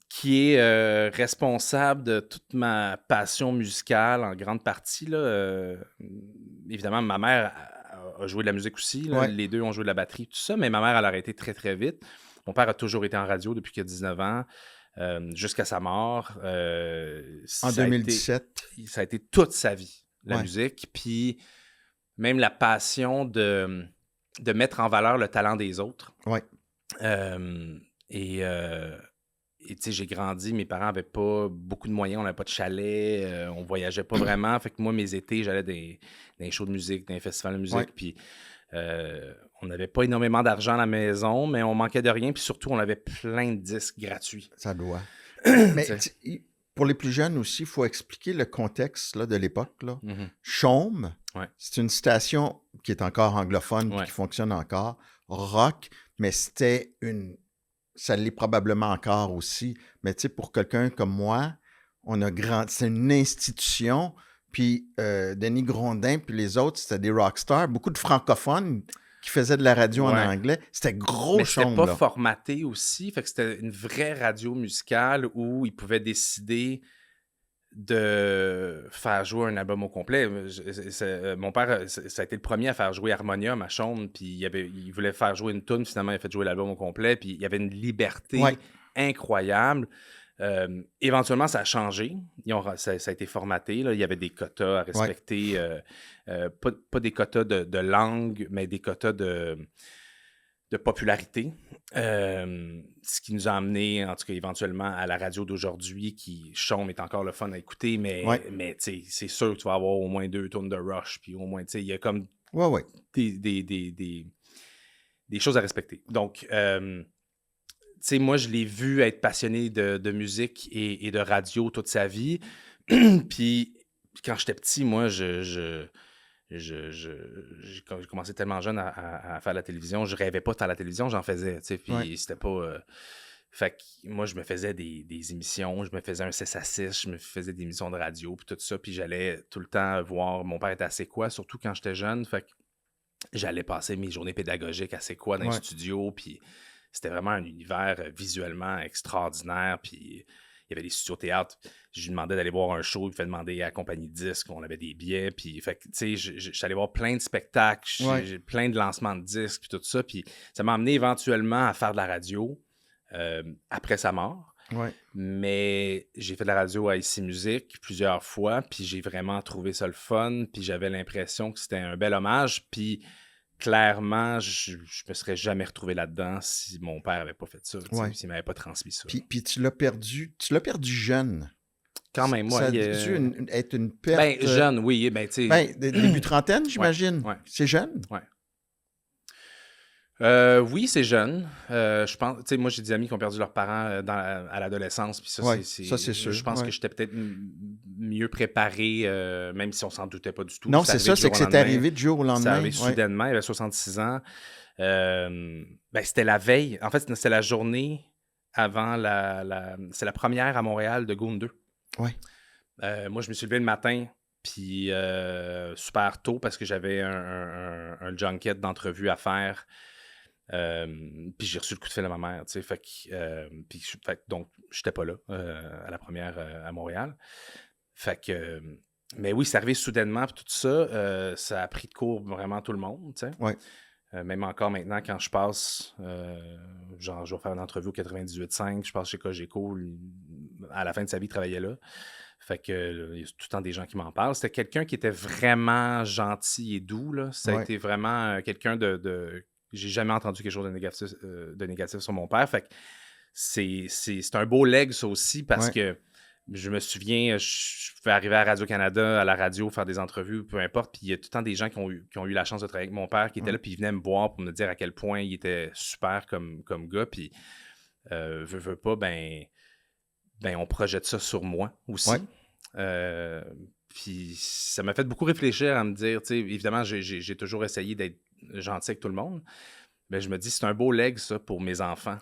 qui est responsable de toute ma passion musicale en grande partie, là. Évidemment, ma mère a joué de la musique aussi, là. Ouais. Les deux ont joué de la batterie, tout ça, mais ma mère, elle a arrêté très, très vite. Mon père a toujours été en radio depuis qu'il a 19 ans, jusqu'à sa mort. En 2017. Ça a été toute sa vie, la Ouais. musique. Puis même la passion de mettre en valeur le talent des autres. Ouais. Et tu sais, j'ai grandi, mes parents n'avaient pas beaucoup de moyens, on n'avait pas de chalet, on voyageait pas vraiment. Fait que moi, mes étés, j'allais dans des shows de musique, dans des festivals de musique. Ouais. Puis on n'avait pas énormément d'argent à la maison, mais on manquait de rien. Puis surtout, on avait plein de disques gratuits. Ça doit. Mais T'sais. pour les plus jeunes aussi, il faut expliquer le contexte là, de l'époque. Là. Mhm. Chaume, Ouais. c'est une station qui est encore anglophone puis Ouais. qui fonctionne encore. Rock, mais c'était une... Ça l'est probablement encore aussi. Mais tu sais, pour quelqu'un comme moi, on a grandi... C'est une institution. Puis Denis Grondin puis les autres, c'était des rockstars. Beaucoup de francophones qui faisaient de la radio en Ouais. anglais. C'était gros Mais c'était Chaume, pas là. formaté aussi. Fait que c'était une vraie radio musicale où ils pouvaient décider de faire jouer un album au complet. Mon père, ça a été le premier à faire jouer Harmonium à Chaume, puis il voulait faire jouer une toune, finalement il a fait jouer l'album au complet, puis il y avait une liberté Ouais. incroyable. Éventuellement, ça a changé. Ça a été formaté. Là. Il y avait des quotas à respecter. Pas des quotas de langue, mais des quotas de popularité. Ce qui nous a amené, en tout cas, éventuellement, à la radio d'aujourd'hui, qui, Chaume, est encore le fun à écouter, mais tu sais, c'est sûr que tu vas avoir au moins 2 tournes de Rush, puis au moins, tu sais, il y a comme Ouais. des choses à respecter. Donc, sais, moi, je l'ai vu être passionné de musique et de radio toute sa vie. Puis, quand j'étais petit, moi, j'ai commencé tellement jeune à faire la télévision. Je rêvais pas de faire la télévision, j'en faisais, tu sais. Puis, c'était pas... Fait que moi, je me faisais des émissions, je me faisais un 6 à 6, je me faisais des émissions de radio, puis tout ça. Puis, j'allais tout le temps voir... Mon père était à C'est quoi, surtout quand j'étais jeune. Fait que j'allais passer mes journées pédagogiques à C'est quoi dans les studios. Puis, c'était vraiment un univers visuellement extraordinaire. Puis... Il y avait des studios théâtre. Je lui demandais d'aller voir un show. Il me fait demander à la compagnie de disques. On avait des billets. Puis, fait que, tu sais, j'étais allé voir plein de spectacles. J'ai plein de lancements de disques. Puis tout ça. Puis, ça m'a amené éventuellement à faire de la radio après sa mort. Mais j'ai fait de la radio à ICI Musique plusieurs fois. Puis, j'ai vraiment trouvé ça le fun. Puis, j'avais l'impression que c'était un bel hommage. Puis, clairement, je me serais jamais retrouvé là-dedans si mon père avait pas fait ça, s'il m'avait pas transmis ça. Puis tu l'as perdu jeune. Quand même, moi. Ça a dû être une perte... Ben, jeune, oui. Ben, tu sais... début trentaine, j'imagine. Ouais. C'est jeune? Oui. Oui, c'est jeune. Je pense, tu sais, moi, j'ai des amis qui ont perdu leurs parents à l'adolescence. Puis ça, c'est sûr. Je pense que j'étais peut-être mieux préparé, même si on s'en doutait pas du tout. Non, c'est ça, c'est que c'est arrivé du jour au lendemain. C'est arrivé soudainement, il avait 66 ans. C'était la veille. En fait, c'était la journée avant c'est la première à Montréal de Goon 2. Oui. Moi, je me suis levé le matin, puis super tôt, parce que j'avais un junket d'entrevue à faire. Puis j'ai reçu le coup de fil de ma mère, tu sais, donc j'étais pas là à la première à Montréal. Mais oui, c'est arrivé soudainement, puis tout ça, ça a pris de court vraiment tout le monde, tu sais. Oui. Même encore maintenant, quand je passe, genre, je vais faire une entrevue au 98.5, je passe chez Cogeco, à la fin de sa vie, il travaillait là. Fait que il y a tout le temps des gens qui m'en parlent. C'était quelqu'un qui était vraiment gentil et doux, là. Ça a été vraiment quelqu'un de j'ai jamais entendu quelque chose de négatif sur mon père. Fait que c'est un beau leg, ça aussi, parce que je me souviens, je pouvais arriver à Radio-Canada, à la radio, faire des entrevues, peu importe, puis il y a tout le temps des gens qui ont eu la chance de travailler avec mon père, qui étaient là, puis ils venaient me voir pour me dire à quel point il était super comme gars, puis veut pas, ben on projette ça sur moi aussi. Puis ça m'a fait beaucoup réfléchir à me dire, tu sais, évidemment, j'ai toujours essayé d'être gentil avec tout le monde, mais je me dis, c'est un beau leg, ça, pour mes enfants.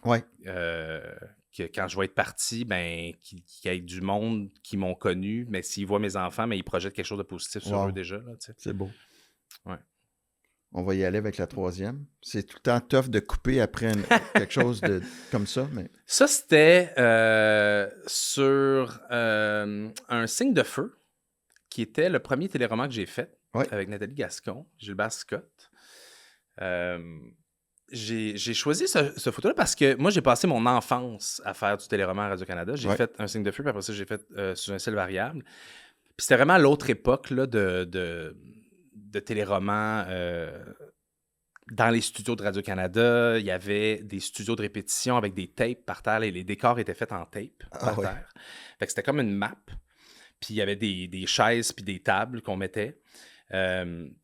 Que quand je vais être parti, ben, qu'il y ait du monde qui m'ont connu, mais s'ils voient mes enfants, ben, ils projettent quelque chose de positif sur eux déjà. Là, tu sais. C'est beau. Ouais. On va y aller avec la troisième. C'est tout le temps tough de couper après quelque chose comme ça. Mais... Ça, c'était sur un signe de feu, qui était le premier téléroman que j'ai fait avec Nathalie Gascon, Gilbert Scott. J'ai choisi ce photo-là parce que moi, j'ai passé mon enfance à faire du téléroman à Radio-Canada. J'ai fait un signe de feu, puis après ça, j'ai fait Sous un ciel variable. Puis c'était vraiment l'autre époque là, de téléroman dans les studios de Radio-Canada. Il y avait des studios de répétition avec des tapes par terre. Les décors étaient faits en tape par terre. Fait que c'était comme une map. Puis il y avait des chaises puis des tables qu'on mettait.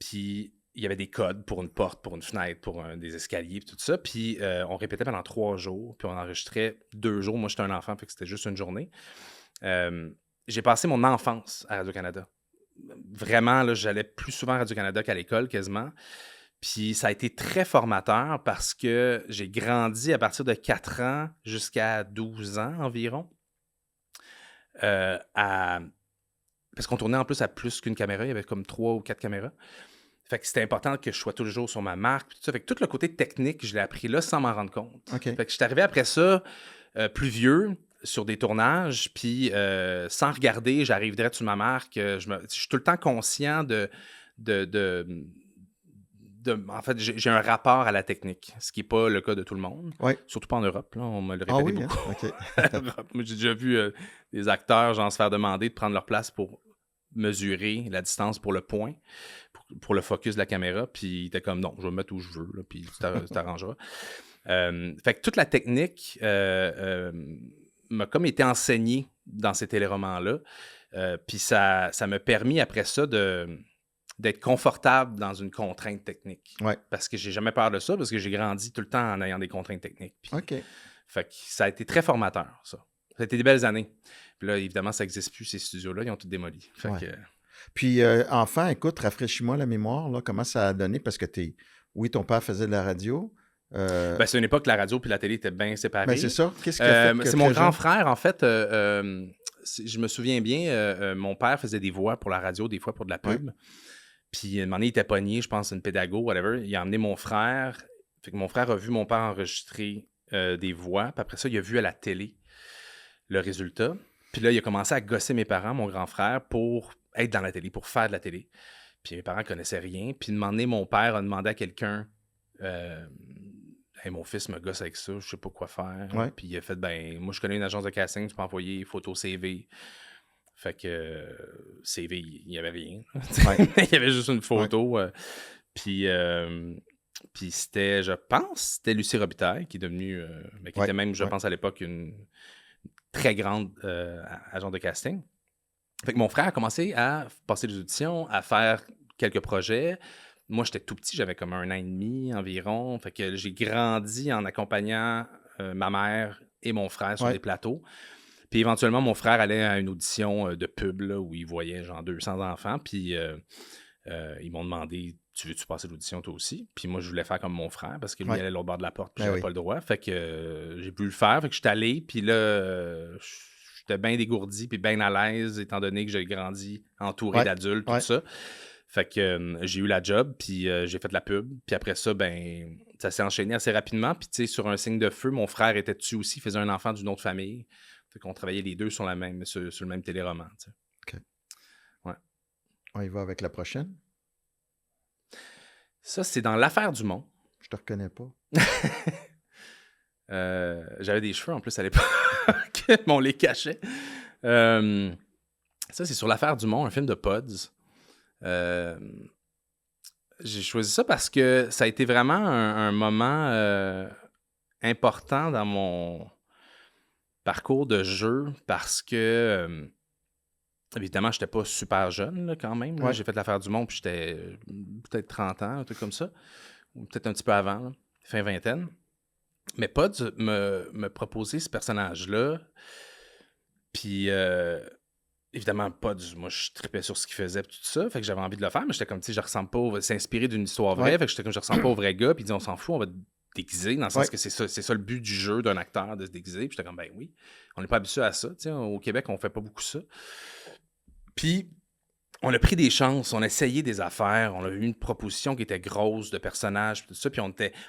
Puis il y avait des codes pour une porte, pour une fenêtre, pour des escaliers, puis tout ça. Puis on répétait pendant 3 jours, puis on enregistrait 2 jours. Moi, j'étais un enfant, fait que c'était juste une journée. J'ai passé mon enfance à Radio-Canada. Vraiment, là, j'allais plus souvent à Radio-Canada qu'à l'école, quasiment. Puis ça a été très formateur parce que j'ai grandi à partir de 4 ans jusqu'à 12 ans environ. Parce qu'on tournait en plus à plus qu'une caméra. Il y avait comme 3 ou 4 caméras. Fait que c'était important que je sois toujours sur ma marque. Tout ça. Fait que tout le côté technique, je l'ai appris là sans m'en rendre compte. Fait que je suis arrivé après ça, plus vieux, sur des tournages, puis sans regarder, j'arrive direct sur ma marque. Je suis tout le temps conscient en fait, j'ai un rapport à la technique, ce qui n'est pas le cas de tout le monde. Surtout pas en Europe. Là, on me le répétait beaucoup. Moi, j'ai déjà vu des acteurs genre, se faire demander de prendre leur place pour mesurer la distance pour le point, pour le focus de la caméra, puis il était comme, non, je vais me mettre où je veux, là, puis tu t'arrangeras. Fait que toute la technique m'a comme été enseignée dans ces téléromans-là, puis ça m'a permis après ça d'être confortable dans une contrainte technique. Parce que j'ai jamais peur de ça, parce que j'ai grandi tout le temps en ayant des contraintes techniques. Puis, Fait que ça a été très formateur, ça. Ça a été des belles années. Puis là, évidemment, ça n'existe plus, ces studios-là. Ils ont tout démoli. Fait Ouais. que... Puis, enfant, écoute, rafraîchis-moi la mémoire, là, comment ça a donné, parce que oui, ton père faisait de la radio. Ben, c'est une époque que la radio puis la télé étaient bien séparées. Ben, c'est ça. Qu'est-ce qui a fait que c'est mon très grand jeune- frère, en fait. Je me souviens bien, mon père faisait des voix pour la radio, des fois pour de la pub. Puis, à un moment donné, il était pogné, je pense, une pédago, whatever. Il a emmené mon frère. Fait que mon frère a vu mon père enregistrer des voix. Puis après ça, il a vu à la télé le résultat. Puis là, il a commencé à gosser mes parents, mon grand frère, pour être dans la télé, pour faire de la télé. Puis mes parents connaissaient rien. Puis, un moment donné, mon père a demandé à quelqu'un... Hey, mon fils me gosse avec ça, je sais pas quoi faire. Ouais. Puis il a fait, moi je connais une agence de casting, tu peux envoyer photo CV. Fait que CV, il n'y avait rien. Il y avait juste une photo. Puis c'était, je pense, c'était Lucie Robitaille qui est devenue, qui était même, je pense à l'époque, une très grande agence de casting. Fait que mon frère a commencé à passer des auditions, à faire quelques projets. Moi, j'étais tout petit, j'avais comme 1 an et demi environ. Fait que j'ai grandi en accompagnant ma mère et mon frère sur des plateaux. Puis éventuellement, mon frère allait à une audition de pub là, où il voyait genre 200 enfants. Puis ils m'ont demandé, tu veux-tu passer l'audition toi aussi? Puis moi, je voulais faire comme mon frère parce que lui, il allait à l'autre bord de la porte. Puis j'avais pas le droit. Fait que j'ai pu le faire. Fait que je suis allé. Puis là, j'étais bien dégourdi puis bien à l'aise étant donné que j'ai grandi entouré d'adultes, tout ça. Fait que j'ai eu la job, puis j'ai fait de la pub. Puis après ça, ça s'est enchaîné assez rapidement. Puis tu sais, sur un signe de feu, mon frère était dessus aussi, il faisait un enfant d'une autre famille. Fait qu'on travaillait les deux sur le même téléroman. Tu sais. OK. Ouais. On y va avec la prochaine. Ça, c'est dans L'Affaire du Monde. Je te reconnais pas. J'avais des cheveux en plus à l'époque, mais on les cachait. Ça, c'est sur L'Affaire du Monde, un film de Pods. J'ai choisi ça parce que ça a été vraiment un moment important dans mon parcours de jeu parce que, évidemment, je n'étais pas super jeune là, quand même. Là. J'ai fait L'Affaire du Monde puis j'étais peut-être 30 ans, un truc comme ça. Ou peut-être un petit peu avant, là, fin vingtaine. Mais Pods me proposait ce personnage-là. Puis... évidemment, moi, je tripais sur ce qu'il faisait et tout ça. Fait que j'avais envie de le faire, mais j'étais comme, tu sais, je ressemble pas c'est inspiré d'une histoire vraie. Fait que j'étais comme, je ressemble pas au vrai gars. Puis ils disent, on s'en fout, on va te déguiser. Dans le sens que c'est ça le but du jeu d'un acteur, de se déguiser. Puis j'étais comme, ben oui, on n'est pas habitué à ça. Tu sais, au Québec, on fait pas beaucoup ça. Puis on a pris des chances, on a essayé des affaires. On a eu une proposition qui était grosse de personnages, tout ça. Puis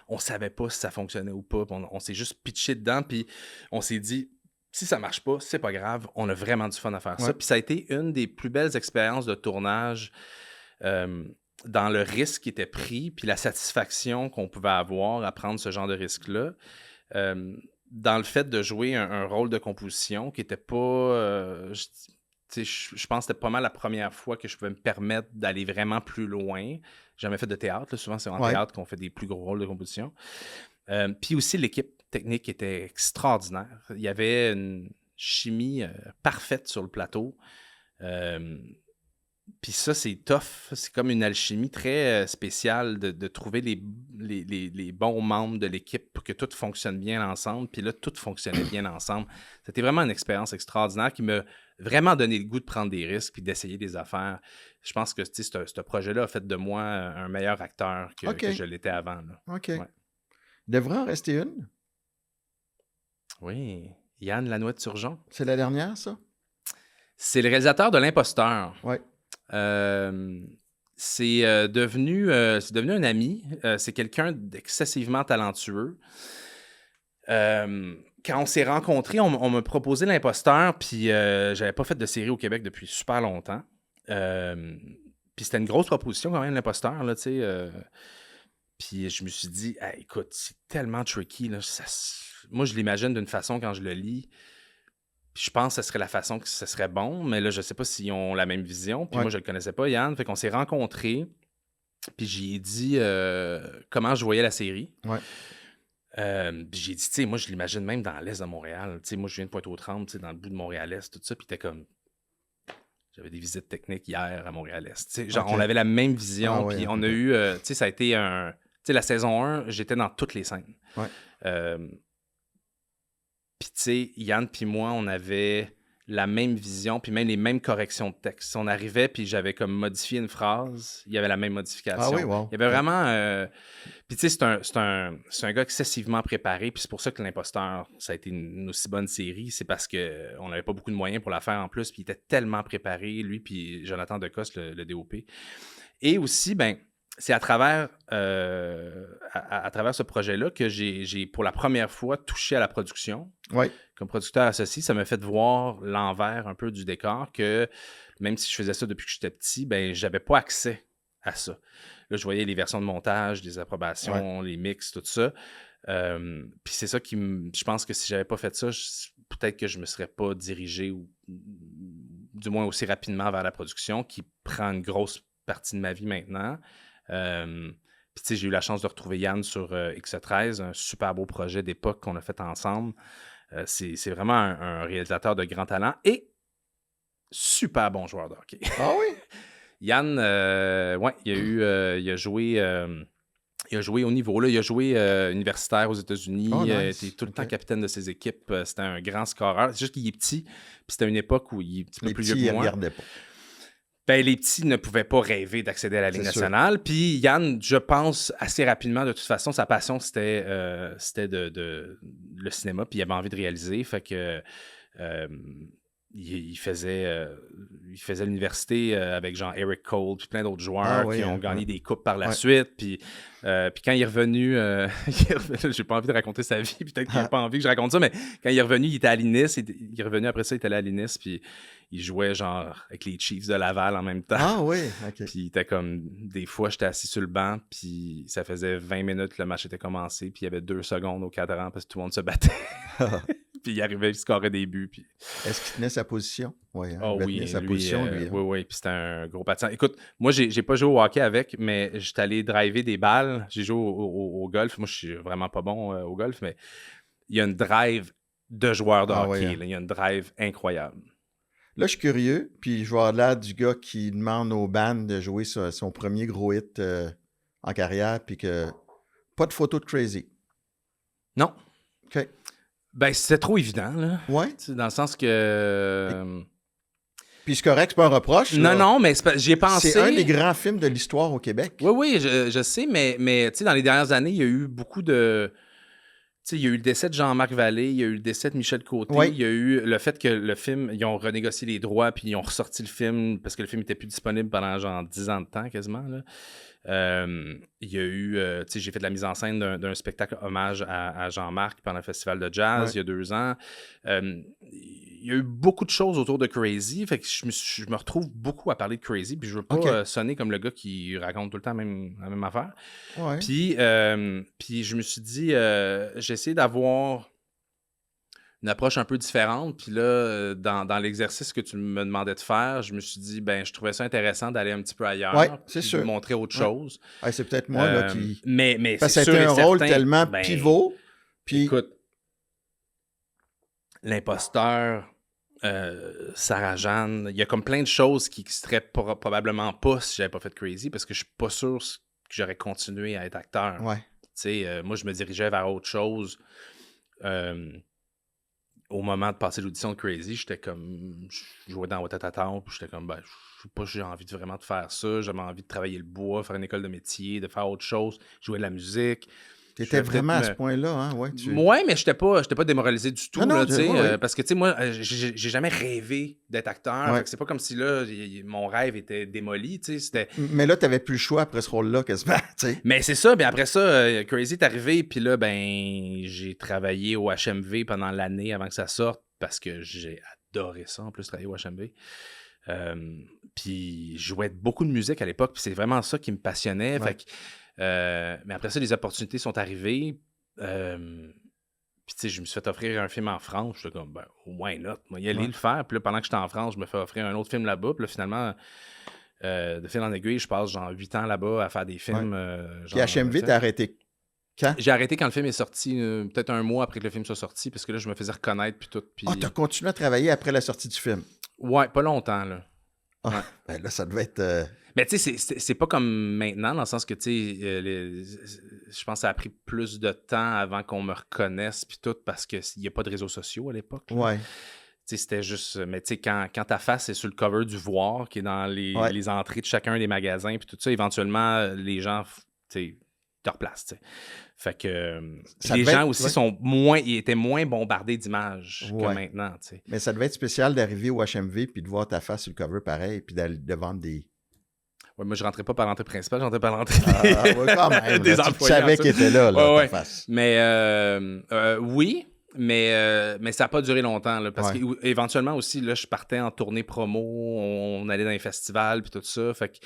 on savait pas si ça fonctionnait ou pas. Puis on s'est juste pitché dedans. Puis on s'est dit, si ça marche pas, c'est pas grave. On a vraiment du fun à faire ça. Puis ça a été une des plus belles expériences de tournage dans le risque qui était pris, puis la satisfaction qu'on pouvait avoir à prendre ce genre de risque-là. Dans le fait de jouer un rôle de composition qui était pas... je pense que c'était pas mal la première fois que je pouvais me permettre d'aller vraiment plus loin. J'ai jamais fait de théâtre. Là. Souvent, c'est en théâtre qu'on fait des plus gros rôles de composition. Puis aussi, l'équipe technique était extraordinaire. Il y avait une chimie parfaite sur le plateau. Puis ça, c'est tough. C'est comme une alchimie très spéciale de trouver les bons membres de l'équipe pour que tout fonctionne bien ensemble. Puis là, tout fonctionnait bien ensemble. C'était vraiment une expérience extraordinaire qui m'a vraiment donné le goût de prendre des risques puis d'essayer des affaires. Je pense que ce projet-là a fait de moi un meilleur acteur que je l'étais avant. Là. OK. Ouais. Il devrait en rester une? Oui. Yann Lanouette-Turgeon. C'est la dernière, ça? C'est le réalisateur de L'Imposteur. Oui. C'est devenu un ami. C'est quelqu'un d'excessivement talentueux. Quand on s'est rencontrés, on m'a proposé L'Imposteur, puis j'avais pas fait de série au Québec depuis super longtemps. Puis c'était une grosse proposition quand même, L'Imposteur, là, tu sais. Puis je me suis dit, hey, écoute, c'est tellement tricky. Là, moi, je l'imagine d'une façon quand je le lis. Puis je pense que ce serait la façon que ce serait bon, mais là, je sais pas s'ils ont la même vision. Puis moi, je le connaissais pas, Yann. Fait qu'on s'est rencontrés. Puis j'ai dit comment je voyais la série. Ouais. Puis j'ai dit, tu sais, moi, je l'imagine même dans l'est de Montréal. Tu sais, moi, je viens de Pointe-aux-Trembles, tu sais, dans le bout de Montréal-Est, tout ça. Puis t'es comme... J'avais des visites techniques hier à Montréal-Est. Tu sais, genre, on avait la même vision. Puis on a eu... tu sais, ça a été un... Tu sais, la saison 1, j'étais dans toutes les scènes. Ouais. Puis, tu sais, Yann puis moi, on avait la même vision, puis même les mêmes corrections de texte. On arrivait, puis j'avais comme modifié une phrase, il y avait la même modification. Ah oui, wow. Il y avait vraiment... Puis, tu sais, c'est un gars excessivement préparé, puis c'est pour ça que L'Imposteur, ça a été une aussi bonne série. C'est parce qu'on n'avait pas beaucoup de moyens pour la faire en plus, puis il était tellement préparé, lui, puis Jonathan Decoste, le DOP. Et aussi, ben, c'est à travers ce projet-là que j'ai pour la première fois touché à la production. Oui. Comme producteur associé, ça m'a fait voir l'envers un peu du décor que même si je faisais ça depuis que j'étais petit, ben j'avais pas accès à ça. Là, je voyais les versions de montage, les approbations, les mix, tout ça. Puis c'est ça qui je pense que si j'avais pas fait ça, peut-être que je me serais pas dirigé ou du moins aussi rapidement vers la production qui prend une grosse partie de ma vie maintenant. Puis tu sais, j'ai eu la chance de retrouver Yann sur X13, un super beau projet d'époque qu'on a fait ensemble. C'est vraiment un réalisateur de grand talent et super bon joueur de hockey. Ah oui? Yann, il a joué au niveau. Là, il a joué universitaire aux États-Unis. Oh, Il nice. était tout le temps capitaine de ses équipes. C'était un grand scoreur. C'est juste qu'il est petit. Puis c'était une époque où il est un petit peu Les plus petits, vieux ils que moi. regardaient pas. Ben, les petits ne pouvaient pas rêver d'accéder à la Ligue nationale. Puis Yann, je pense, assez rapidement, de toute façon, sa passion, c'était le cinéma. Puis il avait envie de réaliser. Fait que il faisait l'université avec genre Eric Cole puis plein d'autres joueurs qui ont gagné des coupes par la suite. Puis quand il est revenu, j'ai pas envie de raconter sa vie, peut-être qu'il n'a pas envie que je raconte ça, mais quand il est revenu, il était à l'Inis. Il est revenu après ça, il était allé à l'Inis, puis il jouait genre avec les Chiefs de Laval en même temps. Ah oui, OK. Puis il était comme, des fois, j'étais assis sur le banc, puis ça faisait 20 minutes que le match était commencé, puis il y avait 2 secondes au cadran parce que tout le monde se battait. Puis il arrivait, il scorait des buts. Puis... Est-ce qu'il tenait sa position? Oui, oh, oui, tenait sa lui, position, lui. Oui, puis c'était un gros patin. Écoute, moi, j'ai pas joué au hockey avec, mais j'étais allé driver des balles. J'ai joué au golf. Moi, je suis vraiment pas bon au golf, mais il y a une drive de joueur de hockey. Oui, là. Il y a une drive incroyable. Là, je suis curieux, puis je vais avoir l'air du gars qui demande au band de jouer son premier gros hit en carrière, puis que pas de photo de Crazy. Non. OK. Ben, c'était trop évident, là. Ouais. Dans le sens que... Puis c'est correct, c'est pas un reproche. Non, là. non, mais j'y ai pensé... C'est un des grands films de l'histoire au Québec. Oui, je sais, mais tu sais, dans les dernières années, il y a eu beaucoup de... Tu sais, il y a eu le décès de Jean-Marc Vallée, il y a eu le décès de Michel Côté, il y a eu le fait que le film, ils ont renégocié les droits, puis ils ont ressorti le film parce que le film n'était plus disponible pendant genre 10 ans de temps quasiment, là. Il y a eu, tu sais, j'ai fait de la mise en scène d'un spectacle hommage à Jean-Marc pendant le festival de jazz il y a 2 ans. Il y a eu beaucoup de choses autour de Crazy, fait que je me retrouve beaucoup à parler de Crazy, puis je veux pas sonner comme le gars qui raconte tout le temps la même affaire. Ouais. Puis je me suis dit, j'ai essayé d'avoir une approche un peu différente. Puis là, dans l'exercice que tu me demandais de faire, je me suis dit, ben, je trouvais ça intéressant d'aller un petit peu ailleurs. Ouais, c'est sûr. De montrer autre chose. Ouais, c'est peut-être moi là, qui... Mais Parce c'est que sûr c'était et un certain, rôle tellement pivot. Puis... Écoute, L'Imposteur, Sarah-Jeanne, il y a comme plein de choses qui seraient probablement pas si j'avais pas fait Crazy, parce que je suis pas sûr que j'aurais continué à être acteur. Ouais. Tu sais, moi, je me dirigeais vers autre chose. Au moment de passer l'audition de Crazy, j'étais comme... Je jouais dans Watatata, puis j'étais comme, ben, je sais pas si j'ai envie vraiment de faire ça. J'avais envie de travailler le bois, faire une école de métier, de faire autre chose, jouer de la musique. T'étais vraiment à ce point-là, hein? Ouais, Ouais, mais j'étais pas démoralisé du tout, non, là, tu sais, ouais. parce que, tu sais, moi, j'ai jamais rêvé d'être acteur. Ouais. Fait que c'est pas comme si, là, mon rêve était démoli, tu sais, c'était... Mais là, t'avais plus le choix après ce rôle-là, quasiment, tu sais. Mais c'est ça, bien après ça, Crazy est arrivé, puis là, ben, j'ai travaillé au HMV pendant l'année avant que ça sorte, parce que j'ai adoré ça, en plus, travailler au HMV. Puis je jouais beaucoup de musique à l'époque, puis c'est vraiment ça qui me passionnait. Ouais. Fait que, mais après ça, les opportunités sont arrivées. Puis tu sais, je me suis fait offrir un film en France. J'étais comme, ben, why not? Moi, y aller le faire. Puis là, pendant que j'étais en France, je me fais offrir un autre film là-bas. Puis là, finalement, de fil en aiguille, je passe genre 8 ans là-bas à faire des films. Puis HMV, t'as arrêté quand? J'ai arrêté quand le film est sorti, peut-être un mois après que le film soit sorti, parce que là, je me faisais reconnaître, puis tout. Puis... Ah, t'as continué à travailler après la sortie du film? Ouais, pas longtemps, là. Ah, Ouais. ben là, ça devait être... Mais tu sais, c'est pas comme maintenant, dans le sens que, tu sais, je pense que ça a pris plus de temps avant qu'on me reconnaisse, puis tout, parce qu'il n'y a pas de réseaux sociaux à l'époque. Là. Ouais, Tu sais, c'était juste... Mais tu sais, quand ta face est sur le cover du Voir, qui est dans ouais. les entrées de chacun des magasins, puis tout ça, éventuellement, les gens, tu sais, te replacent, tu sais. Fait que... Puis Ça les devait gens être, aussi ouais. ils étaient moins bombardés d'images que Ouais. maintenant, tu sais. Mais ça devait être spécial d'arriver au HMV puis de voir ta face sur le cover pareil, puis de vendre des. Ouais, moi, je rentrais pas par l'entrée principale, je rentrais par l'entrée Ouais, quand même. des Là, tu employés. savais qu'il était là, Ouais, ta ouais. face. Mais oui, mais ça n'a pas duré longtemps. Là, parce Ouais. qu'éventuellement aussi, là, je partais en tournée promo, on allait dans les festivals puis tout ça. Fait que,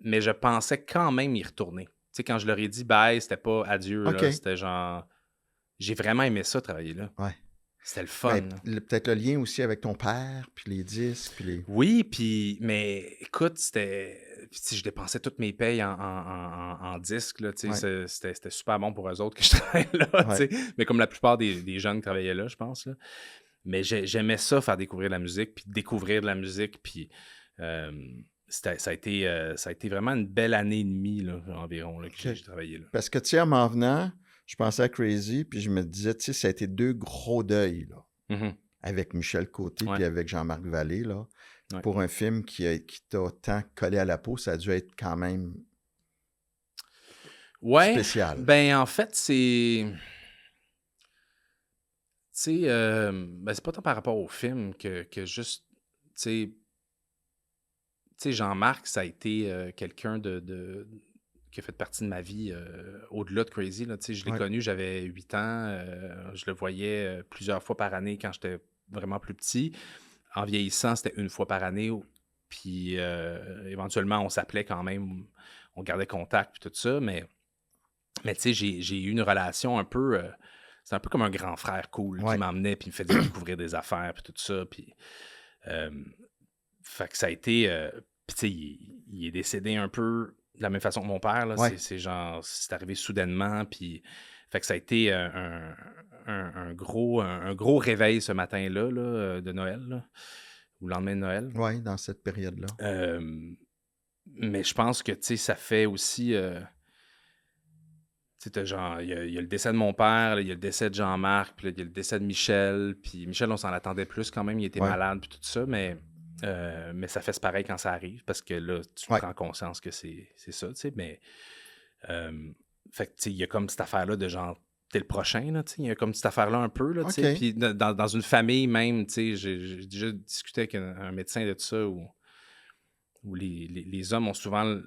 mais je pensais quand même y retourner. Tu sais, quand je leur ai dit bye, c'était pas adieu. OK. Là, c'était genre. J'ai vraiment aimé ça, travailler là. Ouais. C'était le fun. Ben, là. peut-être le lien aussi avec ton père, puis les disques, puis les. Oui, puis, mais écoute, c'était. Puis, tu sais, je dépensais toutes mes payes en disques, là, tu sais, Ouais. c'était super bon pour eux autres que je travaille là, Ouais. tu sais. Mais comme la plupart des jeunes qui travaillaient là, je pense, là. Mais j'aimais ça, faire découvrir de la musique, puis découvrir de la musique, puis ça a été vraiment une belle année et demie, là, environ, là, que OK. j'ai travaillé là. Parce que, tu sais, en m'en venant, je pensais à Crazy, puis je me disais, tu sais, ça a été 2 gros deuils, là, Mhm. avec Michel Côté Ouais. puis avec Jean-Marc Vallée, là. Ouais. Pour un film qui t'a tant collé à la peau, ça a dû être quand même Ouais, spécial. ben en fait, c'est... Tu sais, ben, c'est pas tant par rapport au film que juste, tu sais, Jean-Marc, ça a été quelqu'un qui a fait partie de ma vie au-delà de Crazy. Là, tu sais, je l'ai Ouais. connu, j'avais 8 ans. Je le voyais plusieurs fois par année quand j'étais vraiment plus petit. En vieillissant, c'était une fois par année. Puis éventuellement, on s'appelait quand même. On gardait contact, puis tout ça. Mais tu sais, j'ai eu une relation un peu... c'est un peu comme un grand frère cool Ouais. qui m'emmenait puis me faisait découvrir des affaires puis tout ça. Puis, fait que ça a été... puis tu sais, il est décédé un peu de la même façon que mon père. Là. Ouais. C'est genre... C'est arrivé soudainement. Puis, fait que ça a été un gros réveil ce matin-là là, de Noël, là, ou le lendemain de Noël. Ouais, dans cette période-là. Mais je pense que, tu sais, ça fait aussi... tu sais, genre, il y a le décès de mon père, là, il y a le décès de Jean-Marc, puis là, il y a le décès de Michel. Puis Michel, on s'en attendait plus quand même, il était Ouais. malade, puis tout ça, mais ça fait pareil quand ça arrive, parce que là, tu Ouais. prends conscience que c'est ça, tu sais, mais... fait que, tu sais, il y a comme cette affaire-là de genre, t'es le prochain, là, tu sais, il y a comme cette affaire-là un peu, là, tu sais, OK. puis dans une famille même, tu sais, j'ai déjà discuté avec un médecin de tout ça, où les hommes ont souvent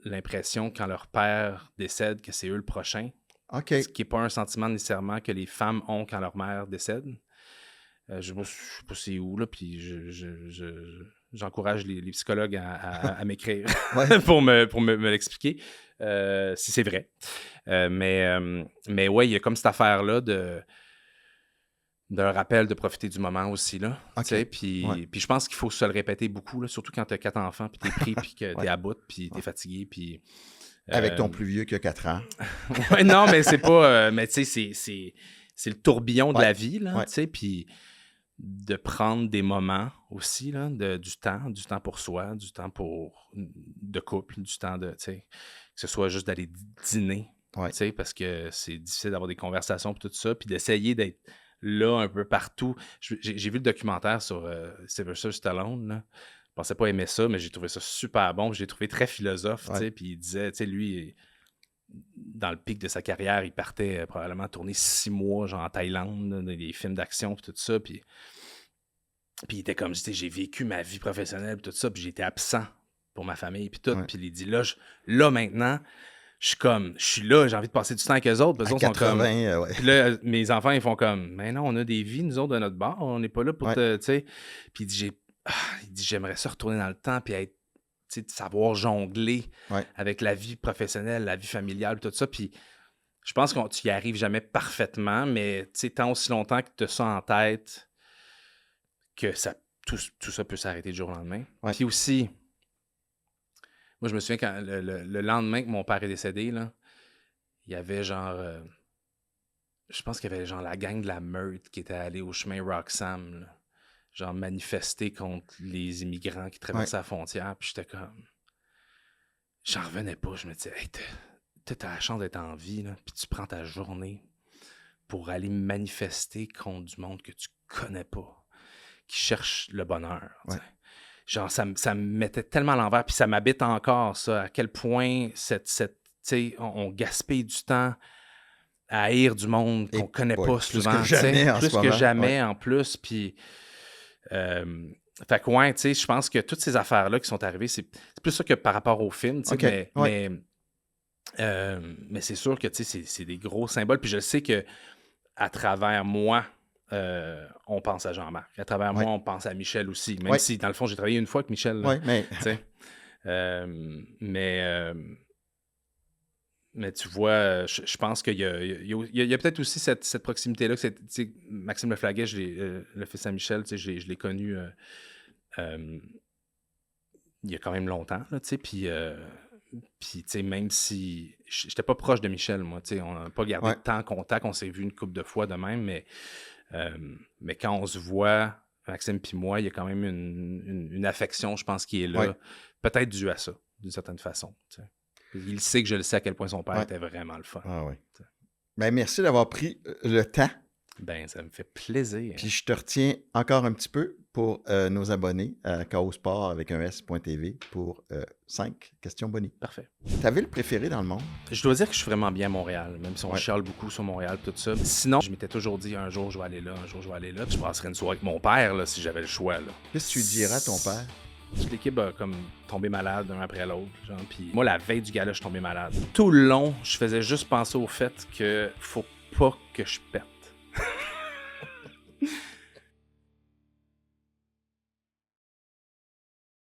l'impression, quand leur père décède, que c'est eux le prochain. OK. Ce qui n'est pas un sentiment nécessairement que les femmes ont quand leur mère décède. Je ne sais pas c'est où, là, puis j'encourage les psychologues à m'écrire Ouais. pour me l'expliquer, si c'est vrai. Mais ouais, il y a comme cette affaire-là d'un rappel de profiter du moment aussi, là. OK. Tu sais, puis Ouais. je pense qu'il faut se le répéter beaucoup, là, surtout quand tu as 4 enfants, puis tu es pris, puis que tu Ouais. es à bout, puis tu es Ouais. fatigué, puis... Avec ton plus vieux qui a 4 ans. Ouais, non, mais c'est pas... mais tu sais, c'est le tourbillon de Ouais. la vie, là, Ouais. tu sais, puis de prendre des moments aussi, là, du temps pour soi, du temps de couple, du temps de, tu sais, que ce soit juste d'aller dîner, Ouais. tu sais, parce que c'est difficile d'avoir des conversations et tout ça, puis d'essayer d'être là un peu partout. J'ai vu le documentaire sur Sylvester Stallone, là. Je pensais pas aimer ça, mais j'ai trouvé ça super bon, j'ai trouvé très philosophe, tu sais, Ouais. puis il disait, tu sais, lui... Dans le pic de sa carrière, il partait probablement tourner 6 mois, genre en Thaïlande, dans des films d'action et tout ça. Puis il était comme, tu sais, j'ai vécu ma vie professionnelle et tout ça, puis j'étais absent pour ma famille puis tout. Ouais. Puis il dit, là maintenant, je suis là, j'ai envie de passer du temps avec eux autres. Puis eux À autres sont 80, comme... ouais. Puis là, mes enfants, ils font comme, mais non, on a des vies, nous autres, de notre bord, on n'est pas là pour Ouais. te, tu sais. Puis il dit, j'aimerais ça retourner dans le temps puis être, tu sais, de savoir jongler Ouais. avec la vie professionnelle, la vie familiale, tout ça. Puis je pense que tu y arrives jamais parfaitement, mais tu sais, tant aussi longtemps que tu as ça en tête que tout ça peut s'arrêter du jour au lendemain. Ouais. Puis aussi, moi, je me souviens quand le lendemain que mon père est décédé, là, il y avait genre... je pense qu'il y avait genre la gang de la Meurthe qui était allée au chemin Roxham, là, genre manifester contre les immigrants qui traversaient la frontière. Puis j'étais comme... j'en revenais pas. Je me disais, hey, t'as la chance d'être en vie, là, puis tu prends ta journée pour aller manifester contre du monde que tu connais pas, qui cherche le bonheur. Ouais. Genre, ça me mettait tellement à l'envers, puis ça m'habite encore, ça, à quel point on gaspille du temps à haïr du monde qu'on connaît pas souvent. Plus que jamais en ce moment. Plus que jamais, en plus, puis... fait que, ouais, tu sais, je pense que toutes ces affaires-là qui sont arrivées, c'est plus ça que par rapport au film, tu sais, mais c'est sûr que, tu sais, c'est des gros symboles, puis je sais que à travers moi, on pense à Jean-Marc. À travers moi, on pense à Michel aussi. Même si, dans le fond, j'ai travaillé une fois avec Michel. Oui, mais... mais tu vois, je pense qu'il y a peut-être aussi cette proximité-là. Maxime Leflaguet, le fils à Michel, je l'ai connu il y a quand même longtemps. Puis, tu sais, même si j'étais pas proche de Michel, moi, tu sais, on n'a pas gardé tant contact, on s'est vu une couple de fois de même, mais quand on se voit, Maxime puis moi, il y a quand même une affection, je pense, qui est là, peut-être due à ça, d'une certaine façon. Tu sais. Il sait que je le sais à quel point son père était vraiment le fun. Ah oui. Ben, merci d'avoir pris le temps. Ben, ça me fait plaisir. Puis je te retiens encore un petit peu pour nos abonnés à KO Sport avec un S.TV pour 5 questions bonnies. Parfait. Ta ville préférée dans le monde? Je dois dire que je suis vraiment bien à Montréal, même si on chiale beaucoup sur Montréal, tout ça. Sinon, je m'étais toujours dit, un jour, je vais aller là, un jour, je vais aller là. Puis je passerais une soirée avec mon père, là, si j'avais le choix. Là. Qu'est-ce que tu diras à ton père? Toute l'équipe a comme tombé malade un après l'autre. Puis moi, la veille du gala, je suis tombé malade. Tout le long, je faisais juste penser au fait que faut pas que je pète.